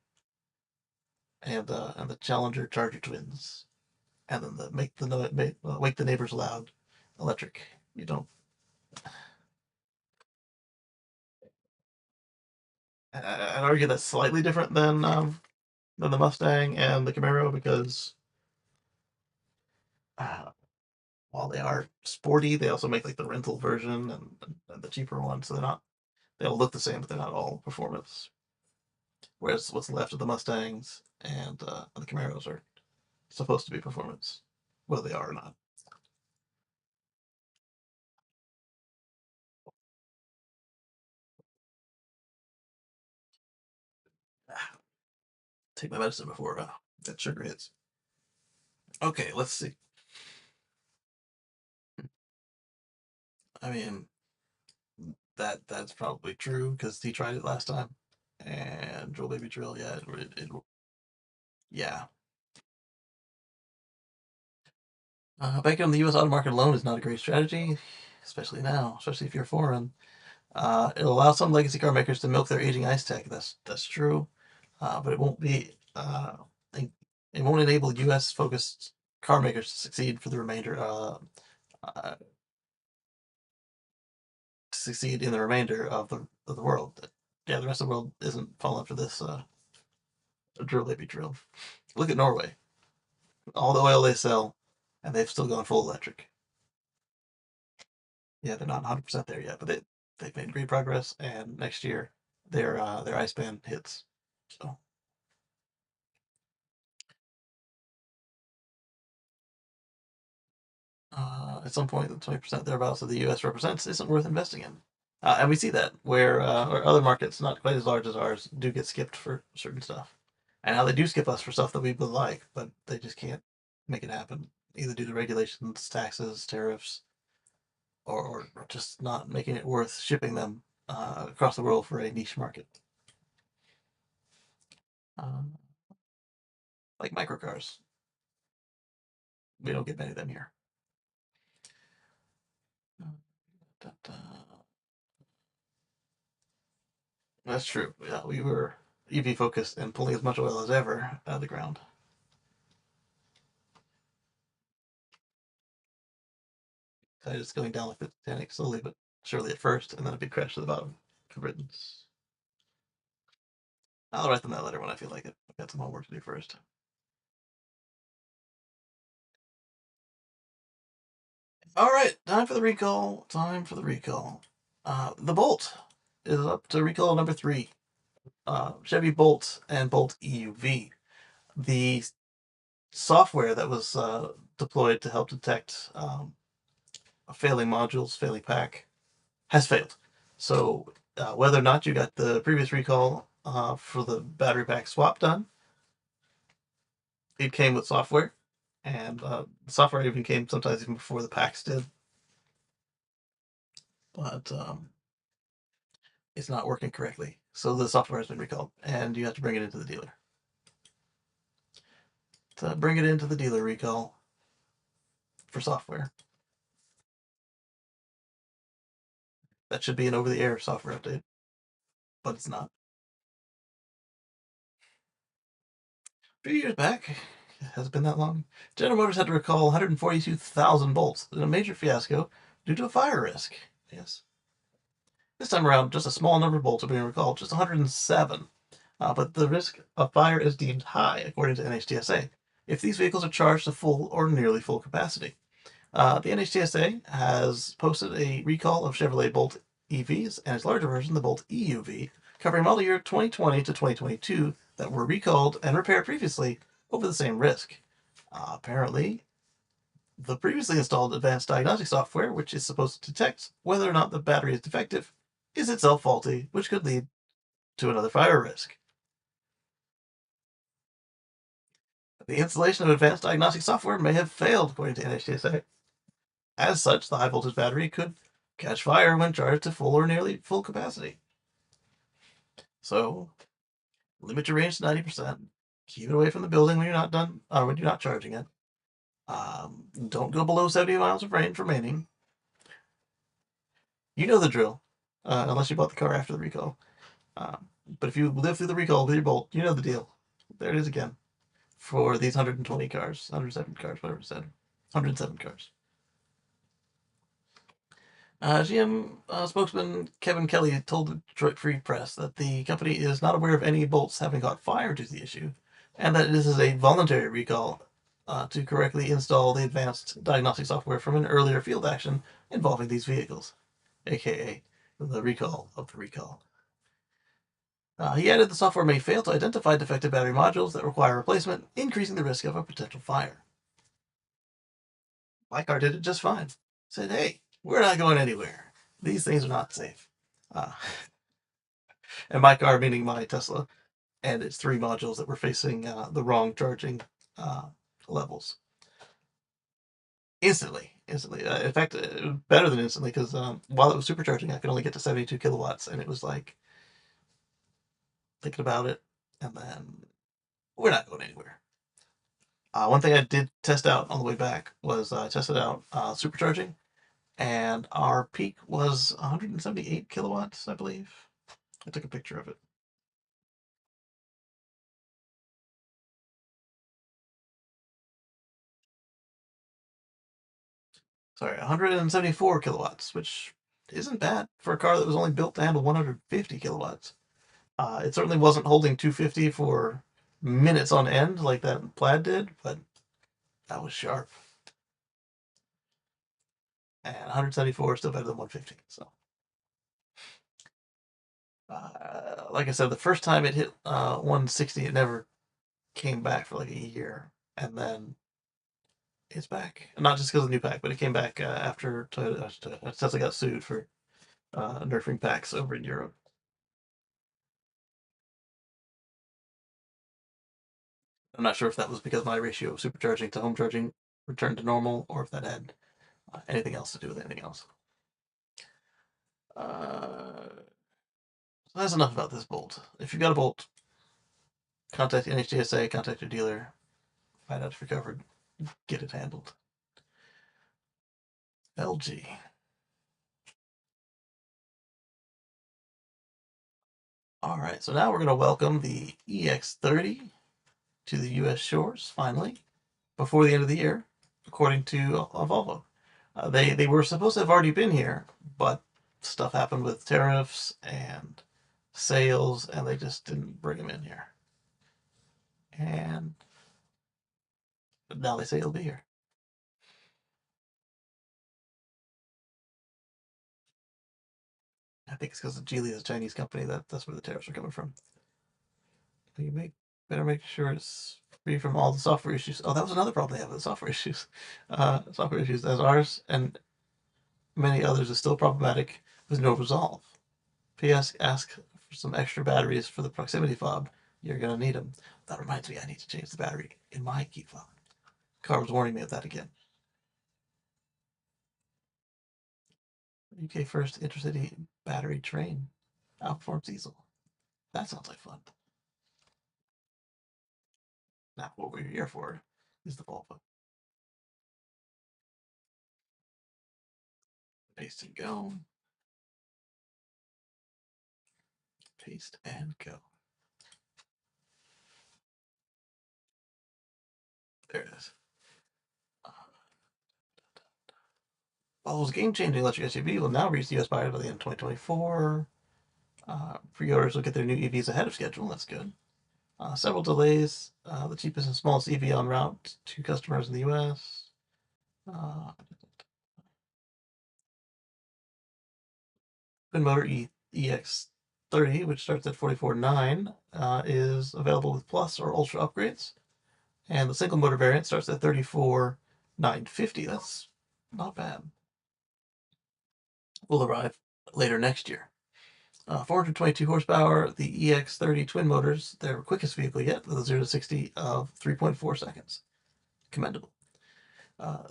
and the Challenger Charger twins, and then the wake the neighbors loud electric. You don't. I'd argue that's slightly different than the Mustang and the Camaro because uh, while they are sporty, they also make like the rental version and the cheaper one, so they all look the same, but they're not all performance. Whereas what's left of the Mustangs and the Camaros are supposed to be performance, whether they are or not. Take my medicine before that sugar hits. Okay, let's see. I mean, that's probably true because he tried it last time, and Drill Baby Drill, yeah, yeah. Banking on the U.S. auto market alone is not a great strategy, especially now, especially if you're foreign. It'll allow some legacy car makers to milk their aging ICE tech. That's true, but it won't be. It won't enable U.S. focused car makers to succeed for the remainder. Uh, to succeed in the remainder of the world. Yeah, the rest of the world isn't falling for this Drill, baby, drill. Look at Norway. All the oil they sell, and they've still gone full electric. Yeah, they're not 100% there yet, but they've made great progress. And next year, their ice ban hits. So at some point, the 20% thereabouts that the U.S. represents isn't worth investing in. And we see that where other markets, not quite as large as ours, do get skipped for certain stuff. And how they do skip us for stuff that we would like, but they just can't make it happen, either due to regulations, taxes, tariffs, or just not making it worth shipping them across the world for a niche market. Um, like microcars. We don't get many of them here. That's true. Yeah, we were EV focused and pulling as much oil as ever out of the ground. It's going down like the Titanic, slowly but surely at first, and then a big crash to the bottom for Britons. I'll write them that letter when I feel like it. I've got some homework to do first. All right, time for the recall. Time for the recall. The Bolt is up to recall number 3. Chevy Bolt and Bolt EUV. The software that was deployed to help detect failing modules, failing pack, has failed. So whether or not you got the previous recall for the battery pack swap done, it came with software, and the software even came sometimes even before the packs did. But it's not working correctly, so the software has been recalled, and you have to bring it into the dealer. To bring it into the dealer recall for software, that should be an over-the-air software update, but it's not. A few years back, it hasn't been that long, General Motors had to recall 142,000 bolts in a major fiasco due to a fire risk. Yes. This time around, just a small number of bolts are being recalled, just 107. But the risk of fire is deemed high, according to NHTSA, if these vehicles are charged to full or nearly full capacity. The NHTSA has posted a recall of Chevrolet Bolt EVs and its larger version, the Bolt EUV, covering model year 2020 to 2022 that were recalled and repaired previously over the same risk. Apparently, the previously installed advanced diagnostic software, which is supposed to detect whether or not the battery is defective, is itself faulty, which could lead to another fire risk. The installation of advanced diagnostic software may have failed, according to NHTSA. As such, the high voltage battery could catch fire when charged to full or nearly full capacity. So, limit your range to 90%. Keep it away from the building when you're not done, or when you're not charging it. Don't go below 70 miles of range remaining. You know the drill, unless you bought the car after the recall. But if you live through the recall with your Bolt, you know the deal. There it is again for these 120 cars, 107 cars, whatever it said. 107 cars. GM spokesman Kevin Kelly told the Detroit Free Press that the company is not aware of any bolts having caught fire due to the issue, and that this is a voluntary recall to correctly install the advanced diagnostic software from an earlier field action involving these vehicles, aka the recall of the recall. He added the software may fail to identify defective battery modules that require replacement, increasing the risk of a potential fire. My car did it just fine. Said, hey, we're not going anywhere. These things are not safe. Uh, and my car, meaning my Tesla, and its 3 modules that were facing the wrong charging uh, levels. Instantly. In fact, better than instantly, because while it was supercharging, I could only get to 72 kilowatts, and it was like thinking about it, and then we're not going anywhere. One thing I did test out on the way back was I tested out supercharging, and our peak was 178 kilowatts, I believe. I took a picture of it. Sorry, 174 kilowatts, which isn't bad for a car that was only built to handle 150 kilowatts. It certainly wasn't holding 250 for minutes on end like that Plaid did, but that was sharp. And 174 is still better than 150. So, like I said, the first time it hit 160, it never came back for like a year, and then it's back. Not just because of the new pack, but it came back after Tesla got sued for nerfing packs over in Europe. I'm not sure if that was because my ratio of supercharging to home charging returned to normal, or if that had anything else to do with anything else. So that's enough about this bolt. If you've got a bolt, contact NHTSA, contact your dealer, find out if you're covered, get it handled. LG. All right, so now we're going to welcome the EX30 to the U.S. shores, finally, before the end of the year, according to Volvo. They were supposed to have already been here, but stuff happened with tariffs and sales, and they just didn't bring them in here. And now they say it'll be here. I think it's because Geely is a Chinese company. That's where the tariffs are coming from. You better make sure it's free from all the software issues. Oh, that was another problem they have with the software issues. Software issues, as ours and many others is still problematic with no resolve. P.S. Ask for some extra batteries for the proximity fob. You're gonna need them. That reminds me, I need to change the battery in my key fob. Car was warning me of that again. UK first intercity battery train outperforms diesel. That sounds like fun. Now, what we're here for is the Volvo. Paste and go. Paste and go. There it is. Volvo's game-changing electric SUV will now reach the US buyer by the end of 2024. Pre-orders will get their new EVs ahead of schedule. That's good. Several delays. The cheapest and smallest EV on route to customers in the US. Twin motor EX30, which starts at 44,900, is available with Plus or Ultra upgrades. And the single motor variant starts at 34,950. That's not bad. Will arrive later next year. 422 horsepower, the EX30 twin motors, their quickest vehicle yet, with a 0 to 60 of 3.4 seconds. Commendable. Uh,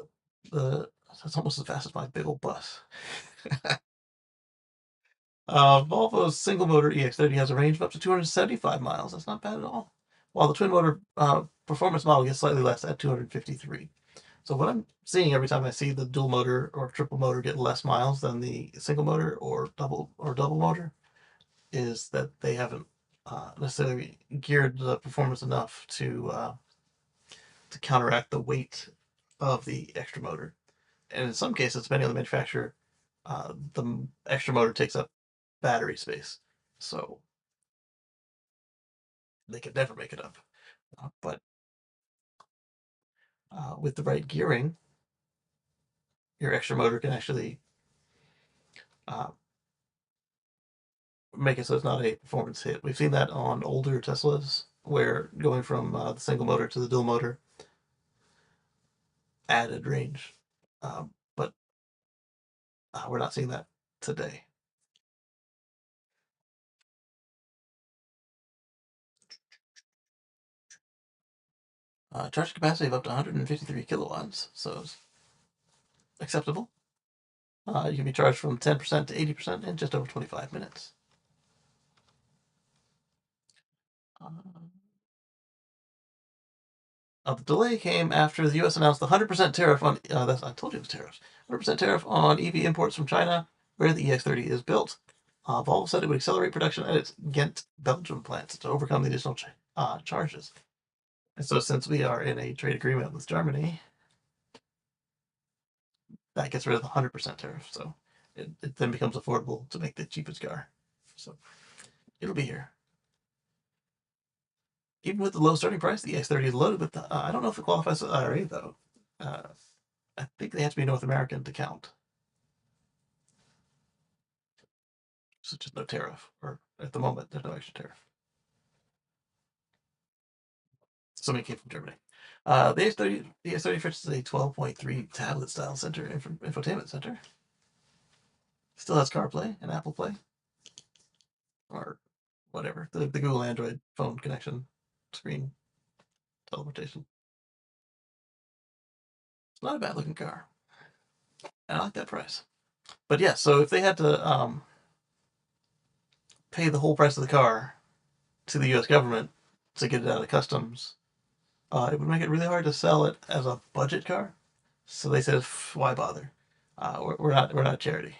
that's almost as fast as my big old bus. Volvo's single motor EX30 has a range of up to 275 miles. That's not bad at all. While the twin motor performance model gets slightly less at 253. So what I'm seeing every time I see the dual motor or triple motor get less miles than the single motor or double motor is that they haven't necessarily geared the performance enough to counteract the weight of the extra motor. And in some cases, depending on the manufacturer, the extra motor takes up battery space, so they could never make it up. But with the right gearing, your extra motor can actually uh, make it so it's not a performance hit. We've seen that on older Teslas, where going from the single motor to the dual motor added range, but we're not seeing that today. Charge capacity of up to 153 kilowatts, so it's acceptable. You can be charged from 10% to 80% in just over 25 minutes. The delay came after the U.S. announced the 100% tariff on, I told you it was tariffs, 100% tariff on EV imports from China, where the EX30 is built. Volvo said it would accelerate production at its Ghent, Belgium plants to overcome the additional charges. And so since we are in a trade agreement with Germany, that gets rid of the 100% tariff. So it then becomes affordable to make the cheapest car. So it'll be here. even with the low starting price, the EX30 is loaded with. I don't know if it qualifies as IRA though. Uh, I think they have to be North American to count. So just no tariff, or at the moment there's no extra tariff. Somebody came from Germany. The EX30 features a 12.3 tablet style center infotainment center. Still has CarPlay and Apple Play, or whatever the Google Android phone connection screen teleportation. It's not a bad looking car. I like that price. But yeah, so if they had to pay the whole price of the car to the U.S. government to get it out of customs, it would make it really hard to sell it as a budget car. So they said, why bother? We're not a charity.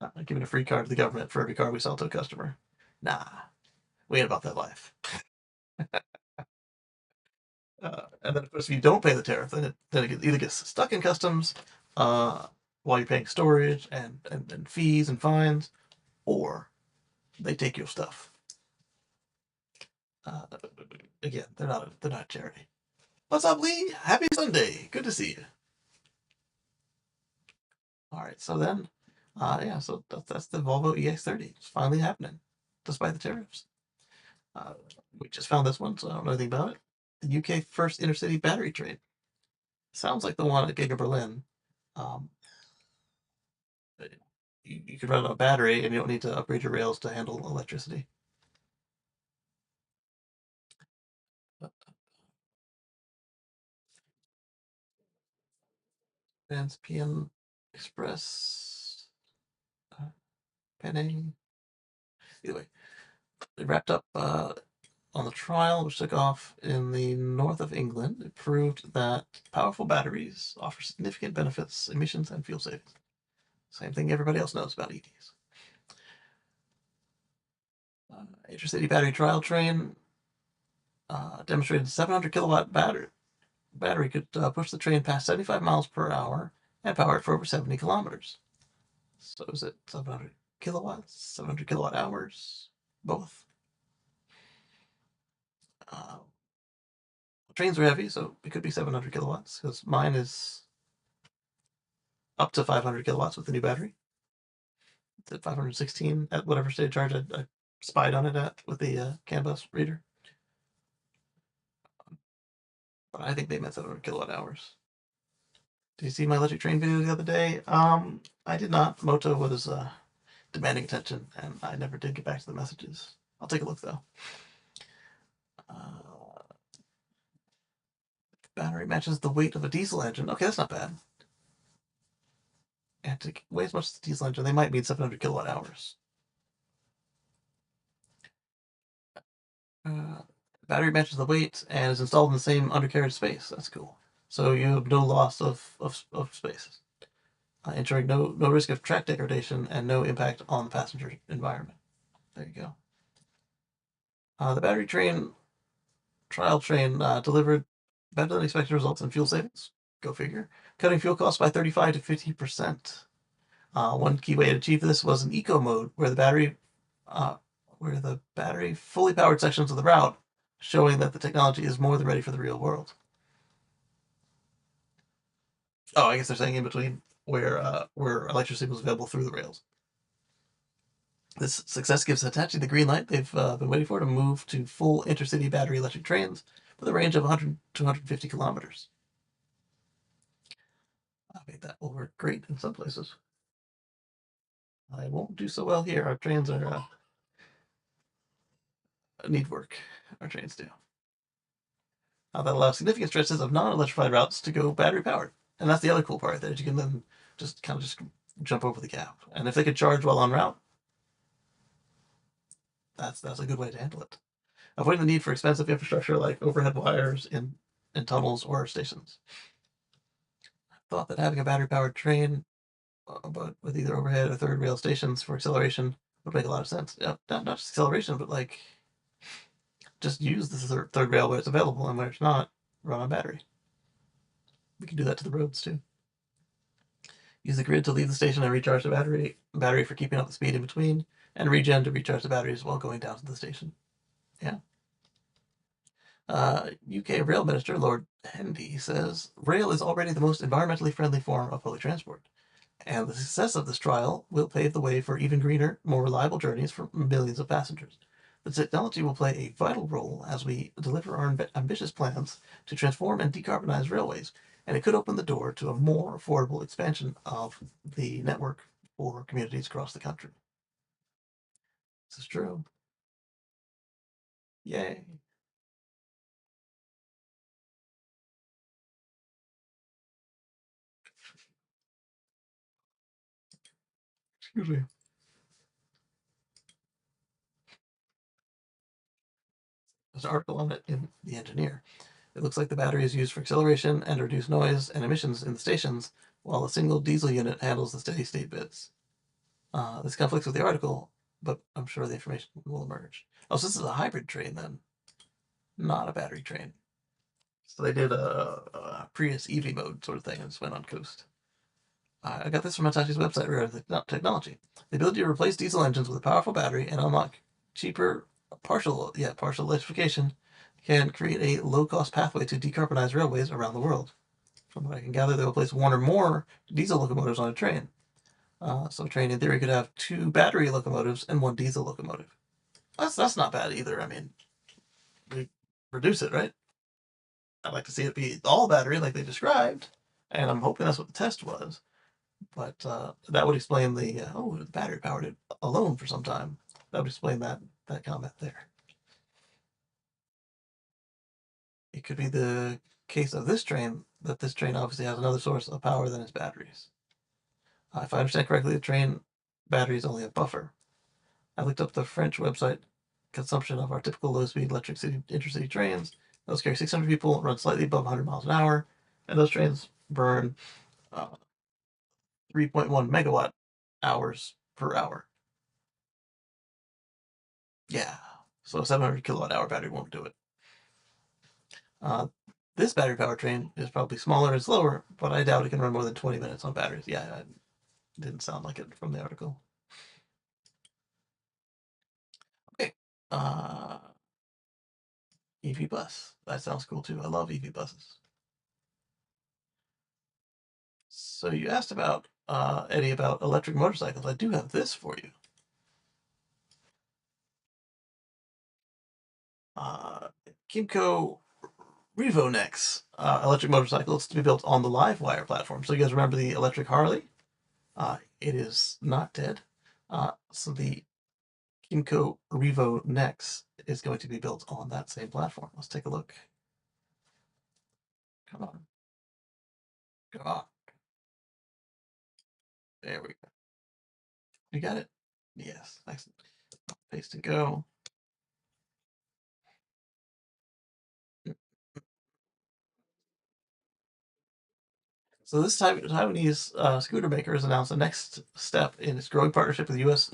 Not giving a free car to the government for every car we sell to a customer. Nah, we ain't about that life. And then, of course, if you don't pay the tariff, then it either gets stuck in customs while you're paying storage and fees and fines, or they take your stuff. Uh, Again, they're not a charity. What's up, Lee? Happy Sunday. Good to see you. All right, so then, yeah, so that's the Volvo EX30. It's finally happening, despite the tariffs. Uh, we just found this one, so I don't know anything about it. The UK first intercity battery train. Sounds like the one at Giga Berlin. Um, you can run on a battery and you don't need to upgrade your rails to handle electricity. Transpian Express, Penny. Either way, they wrapped up on the trial, which took off in the north of England. It proved that powerful batteries offer significant benefits, emissions, and fuel savings. Same thing everybody else knows about EVs. Intercity battery trial train demonstrated 700 kilowatt battery could push the train past 75 miles per hour and power it for over 70 kilometers. So is it 700 kilowatts, 700 kilowatt hours, both? Uh, Trains are heavy, so it could be 700 kilowatts because mine is up to 500 kilowatts with the new battery. It's at 516 at whatever state of charge I spied on it at with the CAN bus reader. But I think they meant 700 kilowatt hours. Did you see my electric train video the other day? I did not. Moto was demanding attention, and I never did get back to the messages. I'll take a look though. Battery matches the weight of a diesel engine. Okay, that's not bad. And to weigh as much as the diesel engine, they might need 700 kilowatt hours. Battery matches the weight and is installed in the same undercarriage space. That's cool. So you have no loss of space, ensuring no risk of track degradation and no impact on the passenger environment. There you go. The battery train trial train delivered better than expected results in fuel savings. Go figure. Cutting fuel costs by 35 to 50%. One key way to achieve this was an eco mode, where the battery fully powered sections of the route, showing that the technology is more than ready for the real world. Oh, I guess they're saying in between where electricity was available through the rails. This success gives Hitachi the green light they've been waiting for to move to full intercity battery electric trains with a range of 100 to 150 kilometers. I think that will work great in some places. I won't do so well here. Our trains are need work. Our trains do. That allows significant stretches of non-electrified routes to go battery powered, and that's the other cool part that you can then just jump over the gap. And if they could charge while en route, that's a good way to handle it. Avoiding the need for expensive infrastructure like overhead wires in tunnels or stations. I thought that having a battery powered train, but with either overhead or third rail stations for acceleration would make a lot of sense. Yeah, not just acceleration, but like just use the third rail where it's available, and where it's not, run on battery. We can do that to the roads too. Use the grid to leave the station and recharge the battery for keeping up the speed in between, and regen to recharge the batteries while going down to the station. Yeah. UK Rail Minister Lord Hendy says rail is already the most environmentally friendly form of public transport, and the success of this trial will pave the way for even greener, more reliable journeys for millions of passengers. The technology will play a vital role as we deliver our ambitious plans to transform and decarbonize railways, and it could open the door to a more affordable expansion of the network for communities across the country. This is true. Yay. Excuse me. There's an article on it in The Engineer. It looks like the battery is used for acceleration and reduce noise and emissions in the stations, while a single diesel unit handles the steady state bits. This conflicts with the article, but I'm sure the information will emerge. Oh, so this is a hybrid train then, not a battery train. So they did a Prius EV mode sort of thing and just went on coast. I got this from Hitachi's website regarding the technology. The ability to replace diesel engines with a powerful battery and unlock cheaper partial electrification can create a low-cost pathway to decarbonize railways around the world. From what I can gather, they will place one or more diesel locomotives on a train. So a train, in theory, could have two battery locomotives and one diesel locomotive. That's not bad either. I mean, we reduce it, right? I'd like to see it be all battery like they described, and I'm hoping that's what the test was. But that would explain the battery powered it alone for some time. That would explain that comment there. It could be the case of this train that this train obviously has another source of power than its batteries. If I understand correctly, the train battery is only a buffer. I looked up the French website consumption of our typical low-speed electric city intercity trains. Those carry 600 people, run slightly above 100 miles an hour, and those trains burn 3.1 megawatt hours per hour. Yeah, so a 700 kilowatt hour battery won't do it. Uh, this battery powered train is probably smaller and slower, but I doubt it can run more than 20 minutes on batteries. Yeah, it didn't sound like it from the article. Okay. Uh, EV bus. That sounds cool too. I love EV buses. So you asked about Eddie about electric motorcycles. I do have this for you. Kimco Revonex electric motorcycle. It's to be built on the Livewire platform. So you guys remember the electric Harley? It is not dead. So the Kimco Revo Nex is going to be built on that same platform. Let's take a look. Come on. Come on. There we go. You got it? Yes. Excellent. Paste and go. So this Taiwanese scooter maker has announced the next step in its growing partnership with U.S.-based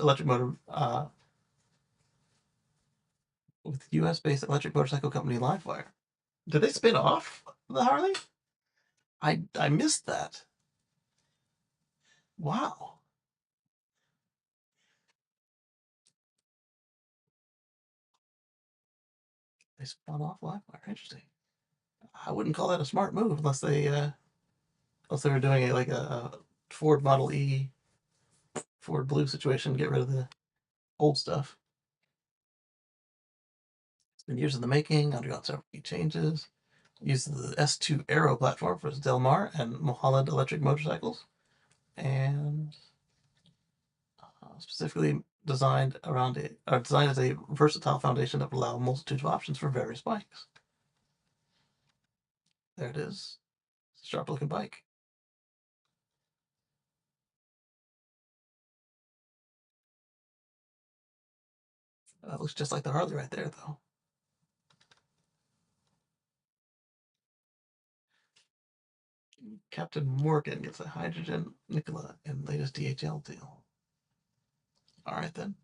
electric motorcycle company Livewire. Did they spin off the Harley? I missed that. Wow. They spun off Livewire. Interesting. I wouldn't call that a smart move unless they were doing a Ford Model E, Ford Blue situation, get rid of the old stuff. It's been years in the making, undergone several key changes. Used the S2 Aero platform for its Del Mar and Mulholland electric motorcycles, and specifically designed designed as a versatile foundation that would allow a multitude of options for various bikes. There it is. Sharp looking bike. That looks just like the Harley right there, though. Captain Morgan gets a hydrogen Nikola in latest DHL deal. All right, then.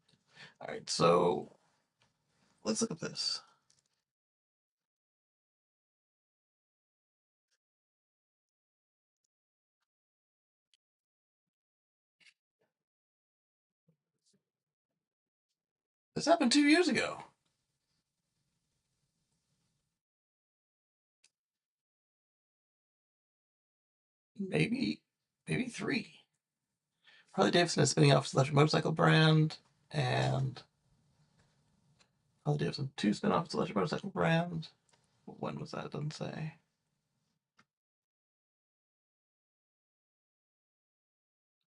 All right, so let's look at this. This happened 2 years ago. maybe three. Harley Davidson is spinning off its electric motorcycle brand, and Harley Davidson 2 spin off its electric motorcycle brand. When was that? It doesn't say.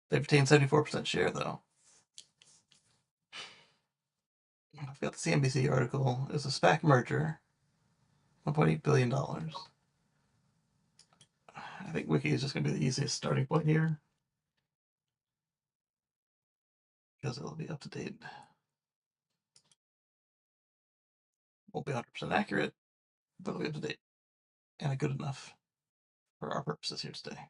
They've retained 74% share, though. I've got the CNBC article. It's a SPAC merger, $1.8 billion. I think Wiki is just going to be the easiest starting point here because it'll be up to date. Won't be 100% accurate, but it'll be up to date and good enough for our purposes here today.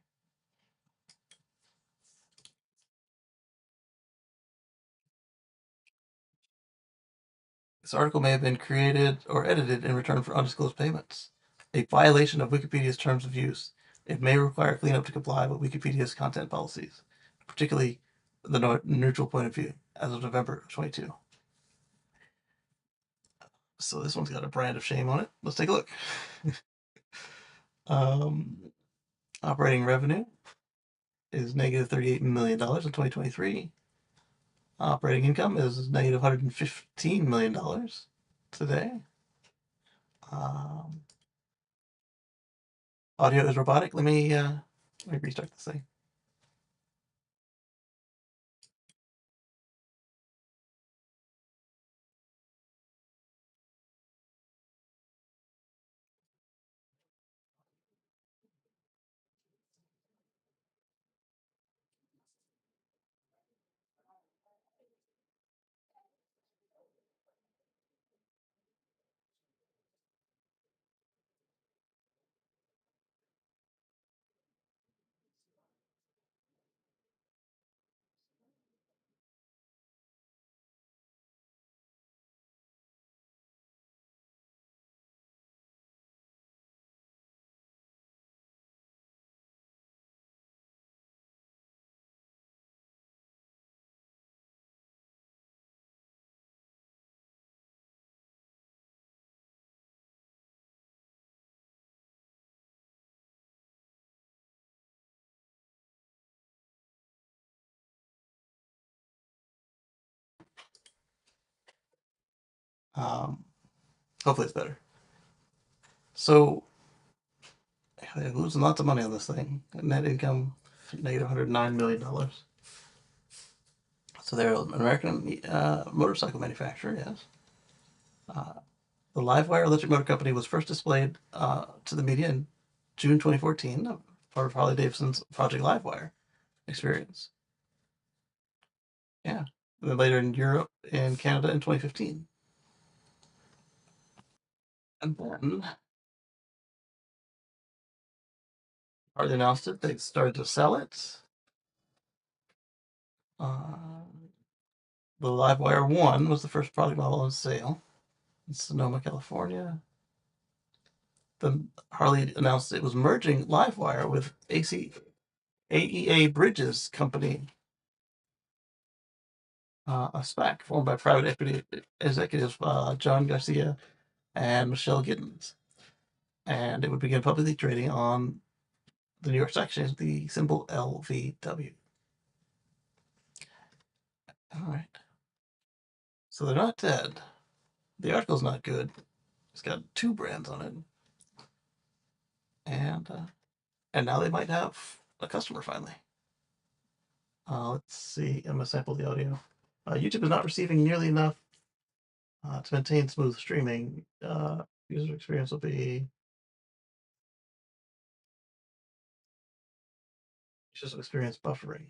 This article may have been created or edited in return for undisclosed payments, a violation of Wikipedia's terms of use. It may require cleanup to comply with Wikipedia's content policies, particularly the neutral point of view, as of November 22. So this one's got a brand of shame on it. Let's take a look. Operating revenue is negative $38 million in 2023. Operating income is negative $115 million today. Audio is robotic. Let me restart this thing. Hopefully it's better. So they're losing lots of money on this thing. Net income negative $109 million. So they're an American motorcycle manufacturer, yes. The Livewire Electric Motor Company was first displayed to the media in June 2014, part of Harley Davidson's Project Livewire experience. Yeah. And then later in Europe and Canada in 2015. And then Harley announced it. They started to sell it. The Livewire 1 was the first product model on sale in Sonoma, California. Then Harley announced it was merging Livewire with AEA Bridges Company, a SPAC formed by private equity executives John Garcia and Michelle Giddens. And it would begin publicly trading on the New York Stock Exchange, the symbol LVW. All right. So they're not dead. The article's not good. It's got 2 brands on it. And now they might have a customer finally. Let's see. I'm going to sample the audio. YouTube is not receiving nearly enough to maintain smooth streaming. User experience will be user experience buffering.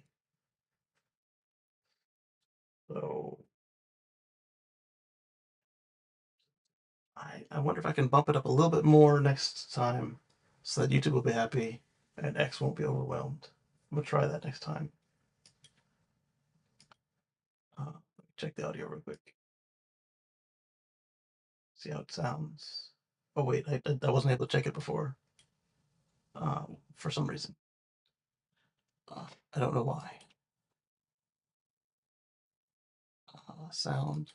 So I wonder if I can bump it up a little bit more next time so that YouTube will be happy and X won't be overwhelmed. I'm going to try that next time. Let me check the audio real quick. See how it sounds. Oh, wait, I wasn't able to check it before for some reason. I don't know why. Sound.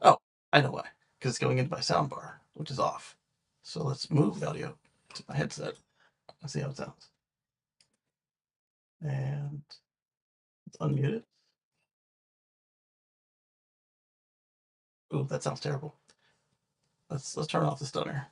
Oh, I know why. Because it's going into my soundbar, which is off. So let's move the audio to my headset and see how it sounds. And let's unmute it. Ooh, that sounds terrible. Let's turn off the stunner.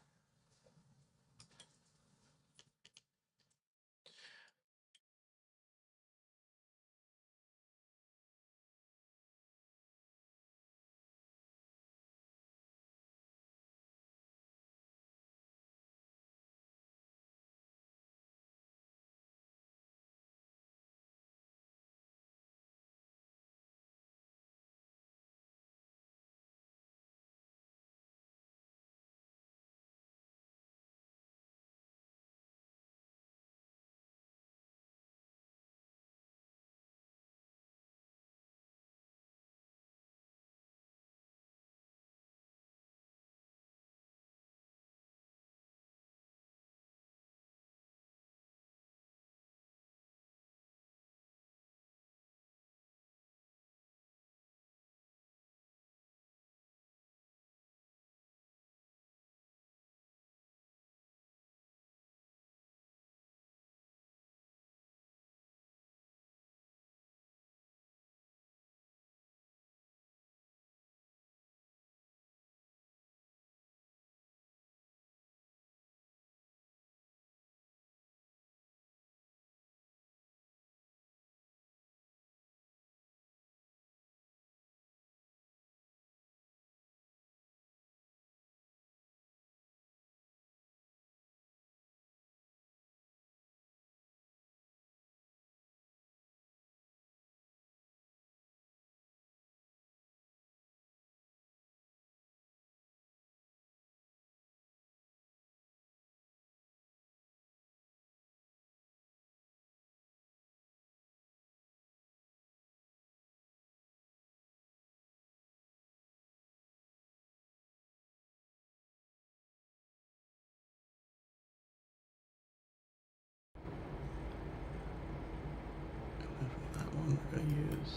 That one we're going to use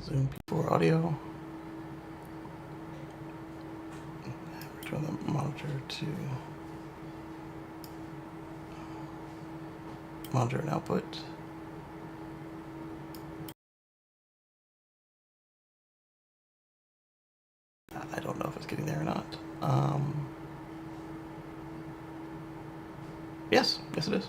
Zoom P4 audio. Return the monitor to monitor and output. I don't know if it's getting there or not. Yes it is.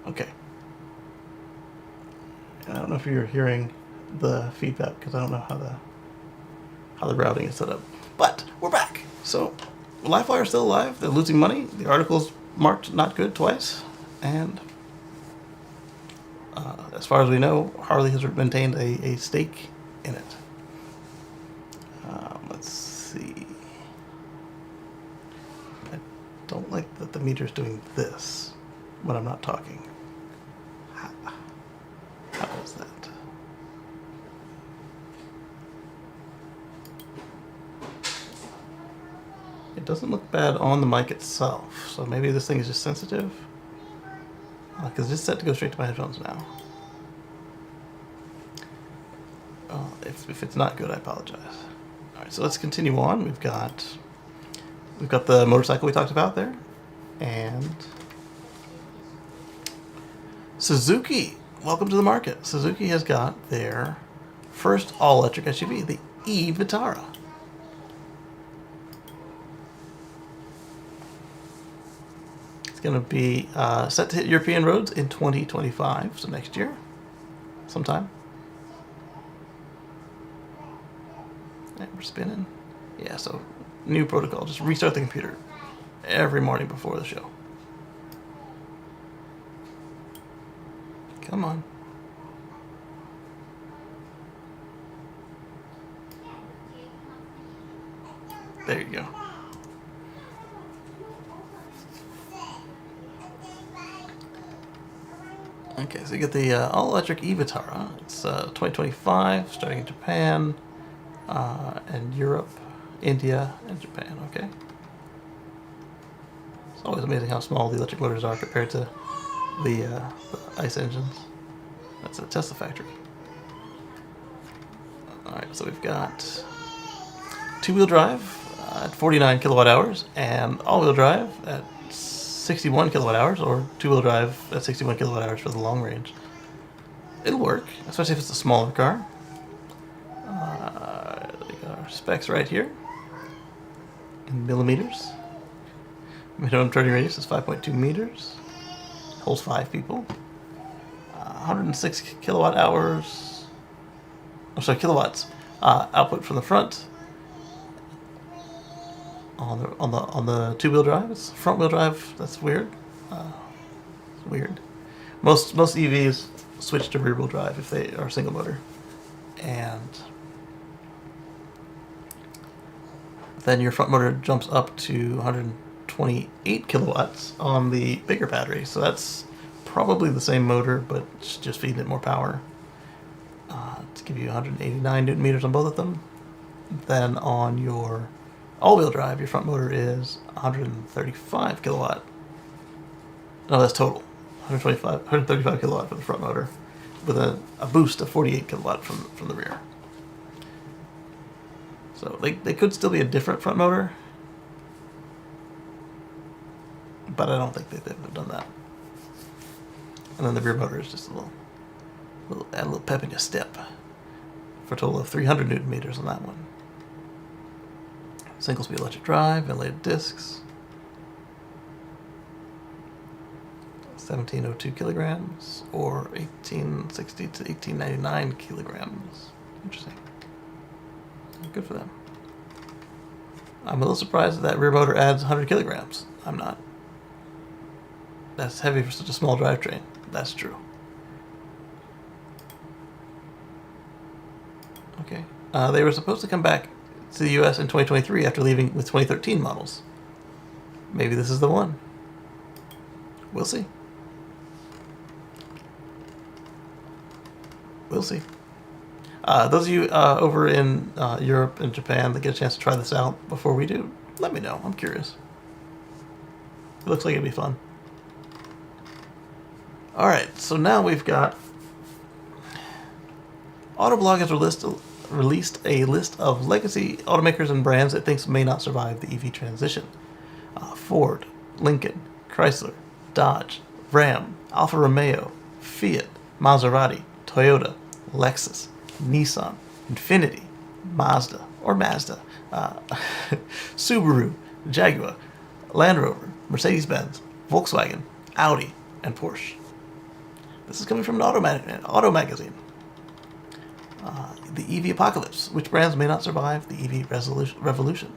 Okay. And I don't know if you're hearing the feedback because I don't know how the routing is set up. But we're back. So LiveWire is still alive. They're losing money. The article's marked not good twice. And as far as we know, Harley has maintained a stake in it. Let's see. I don't like that the meter's doing this when I'm not talking. How is that? It doesn't look bad on the mic itself, so maybe this thing is just sensitive. Because it's set to go straight to my headphones now. If it's not good, I apologize. All right, so let's continue on. We've got the motorcycle we talked about there, and Suzuki. Welcome to the market. Suzuki has got their first all-electric SUV, the e-Vitara. It's going to be set to hit European roads in 2025, so next year, sometime. Yeah, we're spinning. Yeah, so new protocol. Just restart the computer every morning before the show. Come on. There you go. Okay, so you get the all-electric e-Vitara. It's 2025, starting in Japan and Europe India, and Japan. Okay. It's always amazing how small the electric motors are compared to the ICE engines. That's a Tesla factory. Alright, so we've got two-wheel drive at 49 kilowatt hours and all-wheel drive at 61 kilowatt hours, or two-wheel drive at 61 kilowatt hours for the long range. It'll work, especially if it's a smaller car. We got our specs right here in millimeters. Minimum turning radius is 5.2 meters. Holds 5 people. 106 kilowatt hours. Oh, sorry, kilowatts. Output from the front. On the two-wheel drive, it's front-wheel drive. That's weird. It's weird. Most EVs switch to rear-wheel drive if they are single motor, and then your front motor jumps up to 128 kilowatts on the bigger battery. So that's probably the same motor, but it's just feeding it more power to give you 189 newton meters on both of them. Then on your all-wheel drive, your front motor is 135 kilowatt. No, that's total. 135 kilowatt for the front motor, with a boost of 48 kilowatt from the rear. So they could still be a different front motor, but I don't think they've done that. And then the rear motor is just add a little pep in your step, for a total of 300 newton meters on that one. Single speed electric drive, ventilated discs. 1702 kilograms, or 1860 to 1899 kilograms. Interesting. Good for them. I'm a little surprised that rear motor adds 100 kilograms. I'm not. That's heavy for such a small drivetrain. That's true. Okay. They were supposed to come back to the US in 2023 after leaving with 2013 models. Maybe this is the one. We'll see. We'll see. Those of you over in Europe and Japan that get a chance to try this out before we do, let me know. I'm curious. It looks like it'd be fun. Alright, so now we've got... Autoblog has released a list of legacy automakers and brands it thinks may not survive the EV transition. Ford, Lincoln, Chrysler, Dodge, Ram, Alfa Romeo, Fiat, Maserati, Toyota, Lexus, Nissan, Infiniti, Mazda, Subaru, Jaguar, Land Rover, Mercedes-Benz, Volkswagen, Audi, and Porsche. This is coming from an auto magazine. The EV apocalypse. Which brands may not survive the EV revolution?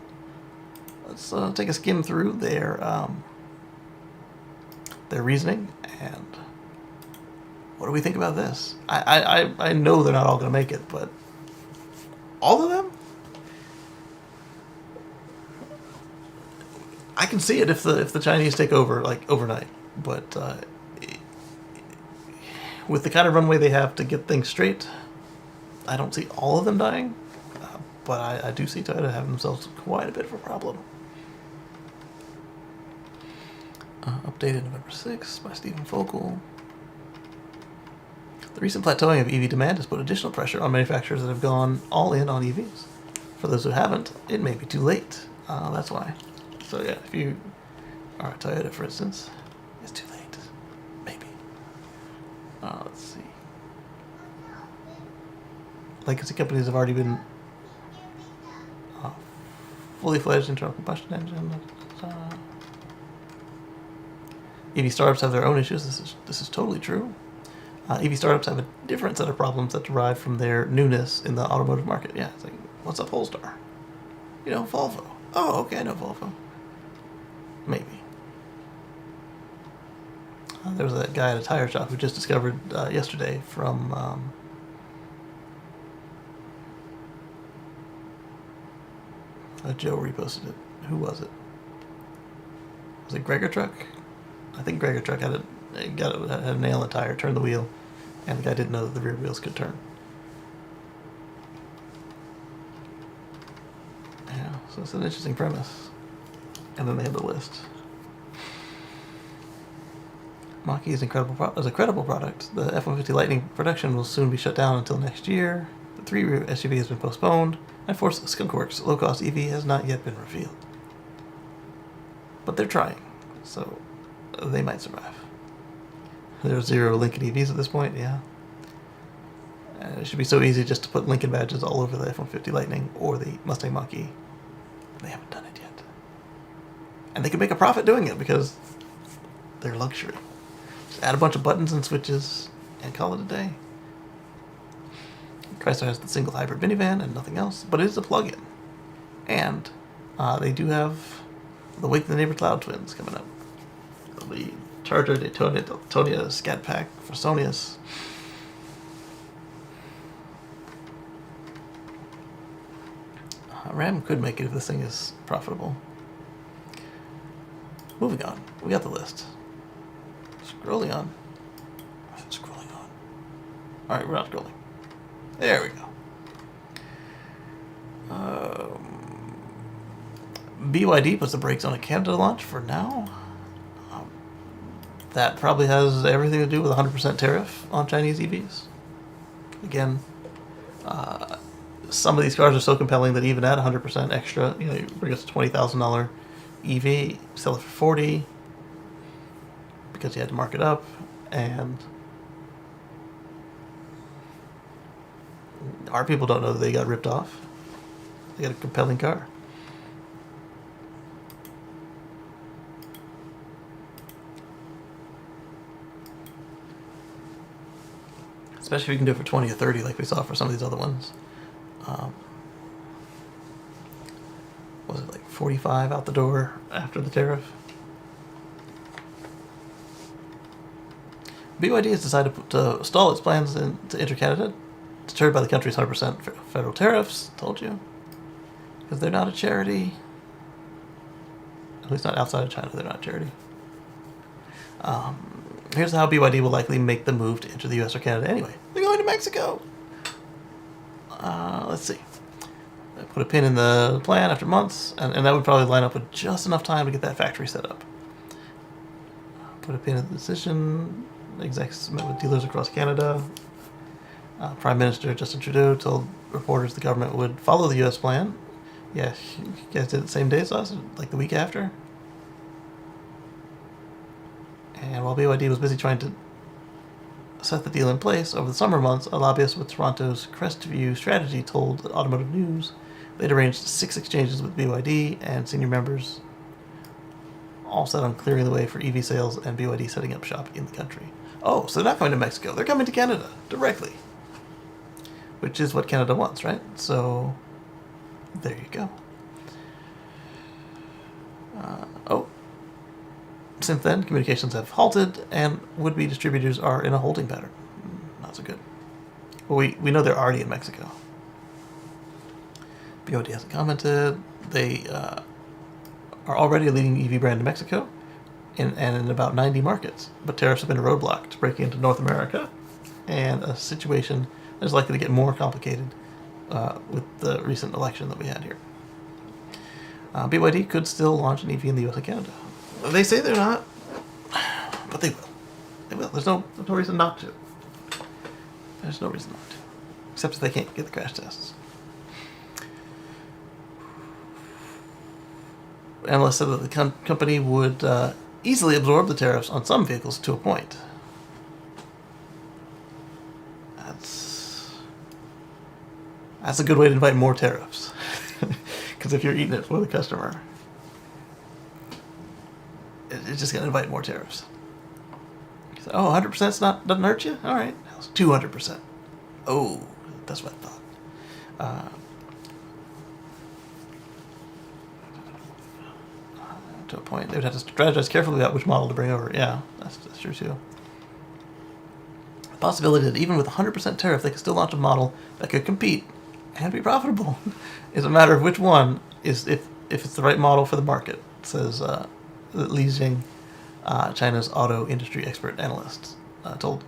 Let's take a skim through their reasoning, and what do we think about this? I know they're not all going to make it, but all of them? I can see it if the Chinese take over like overnight, but with the kind of runway they have to get things straight, I don't see all of them dying, but I do see Toyota having themselves quite a bit of a problem. Updated November 6th by Stephen Focal. The recent plateauing of EV demand has put additional pressure on manufacturers that have gone all in on EVs. For those who haven't, it may be too late. That's why. So yeah, if you are a Toyota, for instance, it's too late. Maybe. Let's see. Legacy companies have already been fully fledged internal combustion engine. EV startups have their own issues. This is totally true. EV startups have a different set of problems that derive from their newness in the automotive market. Yeah, it's like, what's a Polestar? You know, Volvo. Oh, okay, I know Volvo. Maybe. There was that guy at a tire shop who just discovered yesterday from Joe reposted it. Who was it? Was it Gregor Truck? I think Gregor Truck had a nail in the tire, turned the wheel, and the guy didn't know that the rear wheels could turn. Yeah, So it's an interesting premise. And then they have the list. Mach-E is a credible product. The F-150 Lightning production will soon be shut down until next year. The 3-row SUV has been postponed. And Force Skunkworks' low-cost EV has not yet been revealed. But they're trying, so they might survive. There's 0 Lincoln EVs at this point, yeah. And it should be so easy just to put Lincoln badges all over the F-150 Lightning or the Mustang Mach-E. They haven't done it yet. And they can make a profit doing it because they're luxury. Just add a bunch of buttons and switches and call it a day. Chrysler has the single hybrid minivan and nothing else, but it is a plug-in. And they do have the Wake the Neighbor Cloud Twins coming up. The Charger Daytona Scat Pack for Sonius. Ram could make it if this thing is profitable. Moving on. We got the list. Scrolling on. Scrolling on. Alright, we're not scrolling. There we go. BYD puts the brakes on a Canada launch for now. That probably has everything to do with 100% tariff on Chinese EVs. Again, some of these cars are so compelling that even at 100% extra, you bring us a $20,000 EV, sell it for $40,000 because you had to mark it up, and our people don't know that they got ripped off. They got a compelling car. Especially if you can do it for 20 or 30 like we saw for some of these other ones. Was it like 45 out the door after the tariff? BYD has decided to stall its plans to enter Canada, deterred by the country's 100% federal tariffs. Told you. Because they're not a charity. At least not outside of China, they're not a charity. Here's how BYD will likely make the move to enter the US or Canada anyway. They're going to Mexico! Let's see. I put a pin in the plan after months, and that would probably line up with just enough time to get that factory set up. Put a pin in the decision. Execs met with dealers across Canada. Prime Minister Justin Trudeau told reporters the government would follow the US plan. Yeah, you guys did it the same day as us, like the week after. And while BYD was busy trying to set the deal in place over the summer months, a lobbyist with Toronto's Crestview Strategy told Automotive News they'd arranged 6 exchanges with BYD and senior members, all set on clearing the way for EV sales and BYD setting up shop in the country. Oh, so they're not going to Mexico. They're coming to Canada directly, which is what Canada wants, right? So there you go. Since then, communications have halted, and would-be distributors are in a holding pattern. Not so good. Well, we know they're already in Mexico. BYD hasn't commented. They are already a leading EV brand in Mexico, and in about 90 markets. But tariffs have been a roadblock to breaking into North America, and a situation that is likely to get more complicated with the recent election that we had here. BYD could still launch an EV in the US and Canada. They say they're not, but they will. They will. There's no reason not to. There's no reason not to. Except if they can't get the crash tests. Analysts said that the company would easily absorb the tariffs on some vehicles to a point. That's a good way to invite more tariffs. Because if you're eating it for the customer, it's just going to invite more tariffs. So, 100% doesn't hurt you? All right. 200%. Oh, that's what I thought. To a point, they would have to strategize carefully about which model to bring over. Yeah, that's true too. The possibility that even with 100% tariff, they could still launch a model that could compete and be profitable is a matter of which one is if it's the right model for the market, says Li Jing, China's auto industry expert analyst, told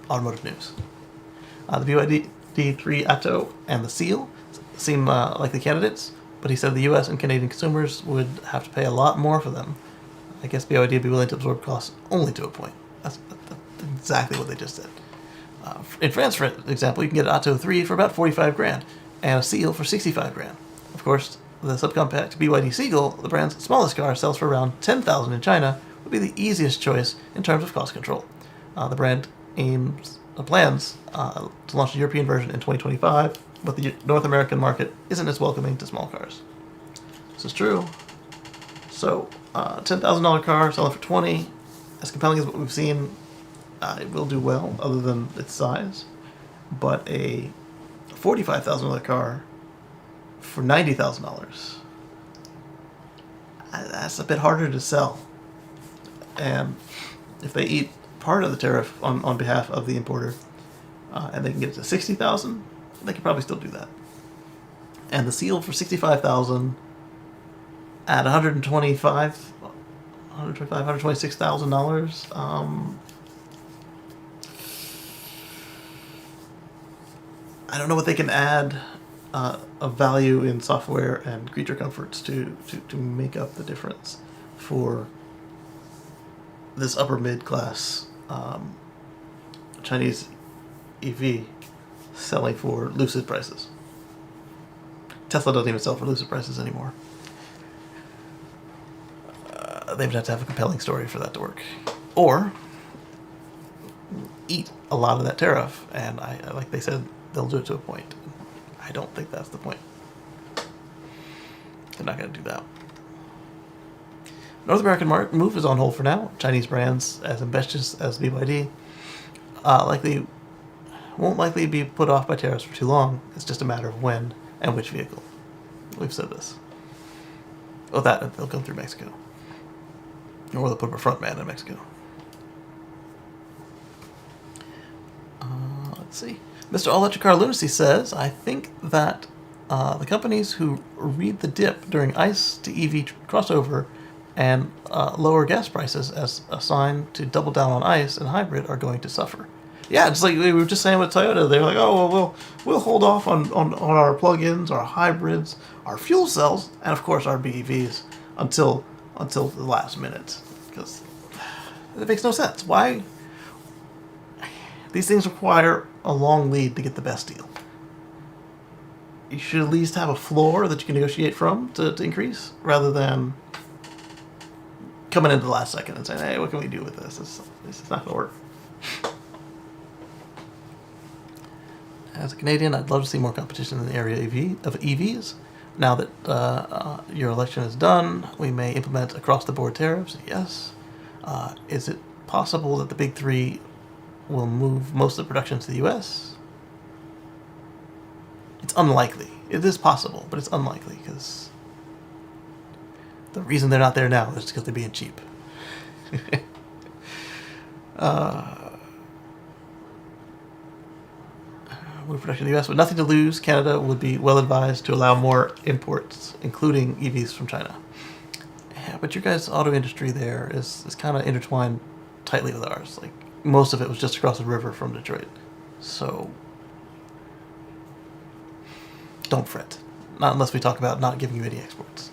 Automotive News. The BYD 3 Atto and the Seal seem like the candidates, but he said the U.S. and Canadian consumers would have to pay a lot more for them. I guess BYD would be willing to absorb costs only to a point. That's exactly what they just said. In France, for example, you can get an Atto 3 for about 45 grand and a Seal for 65 grand. Of course, the subcompact BYD Seagull, the brand's smallest car, sells for around 10,000 in China, would be the easiest choice in terms of cost control. The brand plans to launch the European version in 2025, but the North American market isn't as welcoming to small cars. This is true. So, $10,000 car selling for 20, as compelling as what we've seen, it will do well, other than its size. But a $45,000 car for $90,000, that's a bit harder to sell. And if they eat part of the tariff on behalf of the importer, and they can get it to $60,000, they could probably still do that. And the Seal for $65,000 at $126,000. I don't know what they can add of value in software and creature comforts to make up the difference for this upper mid-class Chinese EV selling for lucid prices. Tesla doesn't even sell for lucid prices anymore. They would have to have a compelling story for that to work. Or eat a lot of that tariff, and like they said, they'll do it to a point. I don't think that's the point. They're not going to do that. North American move is on hold for now. Chinese brands as ambitious as BYD won't likely be put off by tariffs for too long. It's just a matter of when and which vehicle. We've said this. Oh, that they'll come through Mexico, or they'll put up a front man in Mexico. Let's see. Mr. All-Electric Car Lunacy says, I think that the companies who read the dip during ICE to EV crossover and lower gas prices as a sign to double down on ICE and hybrid are going to suffer. Yeah, just like we were just saying with Toyota, they were like, oh, well, we'll hold off on our plug-ins, our hybrids, our fuel cells, and of course our BEVs until the last minute, because it makes no sense. Why? These things require a long lead to get the best deal. You should at least have a floor that you can negotiate from to increase, rather than coming into the last second and saying, hey, what can we do with this? This is not going to work. As a Canadian, I'd love to see more competition in the area of EVs. Now that your election is done, we may implement across-the-board tariffs. Yes. Is it possible that the big three will move most of the production to the U.S.? It's unlikely. It is possible, but it's unlikely, because the reason they're not there now is because they're being cheap. Move production to the U.S. with nothing to lose. Canada would be well advised to allow more imports, including EVs from China. Yeah, but your guys' auto industry there is kind of intertwined tightly with ours. Like, most of it was just across the river from Detroit. So don't fret. Not unless we talk about not giving you any exports,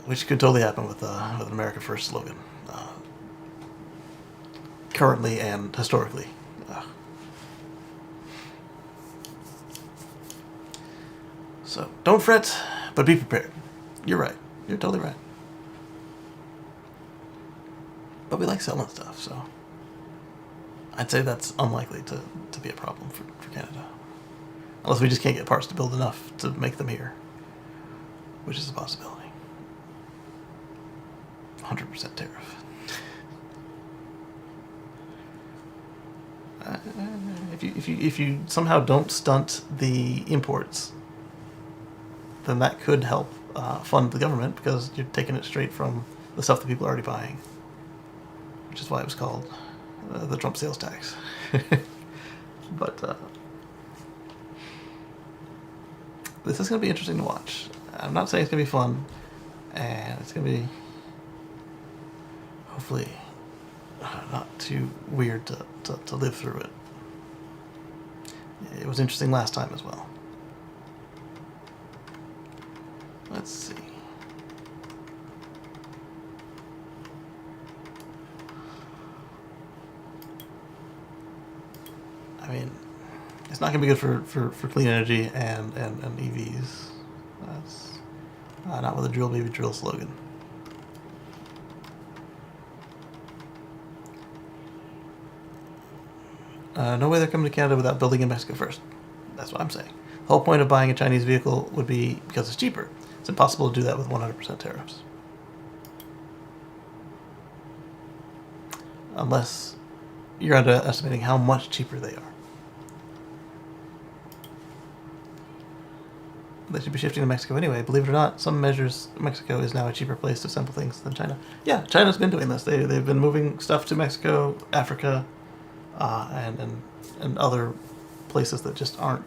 which could totally happen with an America First slogan, currently and historically. So don't fret, but be prepared. You're right. You're totally right. But we like selling stuff, so I'd say that's unlikely to be a problem for Canada. Unless we just can't get parts to build enough to make them here, which is a possibility. 100% tariff. If you somehow don't stunt the imports, then that could help fund the government, because you're taking it straight from the stuff that people are already buying, which is why it was called the Trump sales tax. But this is going to be interesting to watch. I'm not saying it's going to be fun, and it's going to be hopefully not too weird to live through it. It was interesting last time as well. Let's see. I mean, it's not going to be good for clean energy and EVs. That's not with a drill baby drill slogan. No way they're coming to Canada without building in Mexico first. That's what I'm saying. The whole point of buying a Chinese vehicle would be because it's cheaper. It's impossible to do that with 100% tariffs. Unless you're underestimating how much cheaper they are. They should be shifting to Mexico anyway. Believe it or not, some measures Mexico is now a cheaper place to assemble things than China. Yeah, China's been doing this. They've been moving stuff to Mexico, Africa, and other places that just aren't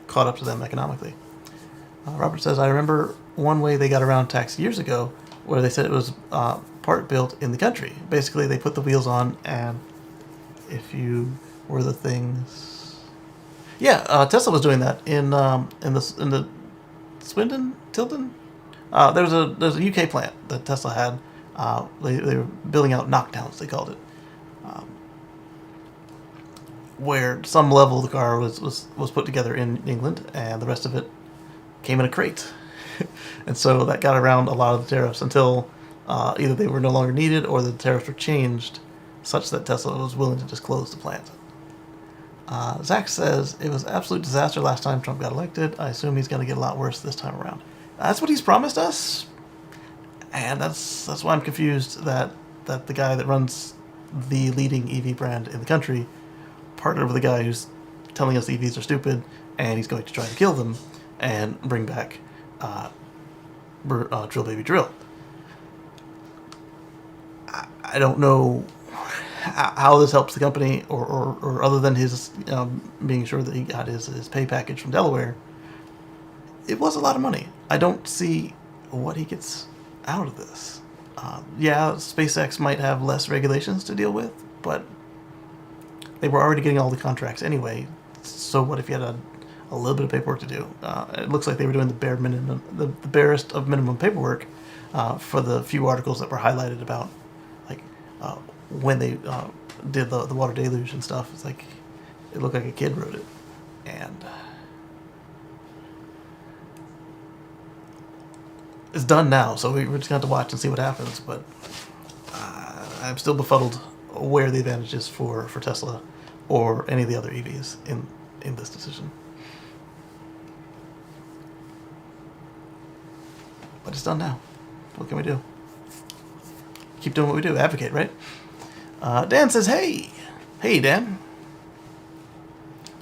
caught up to them economically. Robert says, I remember one way they got around tax years ago where they said it was part built in the country. Basically, they put the wheels on, and if you were the things... Yeah, Tesla was doing that in the Swindon, Tilton. There's a UK plant that Tesla had. They were building out knockdowns, they called it, where some level of the car was put together in England, and the rest of it came in a crate. And so that got around a lot of the tariffs until either they were no longer needed or the tariffs were changed such that Tesla was willing to just close the plant. Zach says, it was an absolute disaster last time Trump got elected. I assume he's going to get a lot worse this time around. That's what he's promised us. And that's why I'm confused that the guy that runs the leading EV brand in the country partnered with a guy who's telling us EVs are stupid and he's going to try to kill them and bring back drill baby drill. I don't know how this helps the company, or other than his being sure that he got his pay package from Delaware. It was a lot of money. I don't see what he gets out of this. Yeah, SpaceX might have less regulations to deal with, but they were already getting all the contracts anyway. So what if you had a little bit of paperwork to do? It looks like they were doing the bare minimum, the barest of minimum paperwork for the few articles that were highlighted about, like, when they did the water deluge and stuff. It's like, it looked like a kid wrote it. And it's done now, so we're just going to have to watch and see what happens. But I'm still befuddled where the advantage is for Tesla or any of the other EVs in this decision. But it's done now. What can we do? Keep doing what we do. Advocate, right? Dan says, hey. Hey, Dan.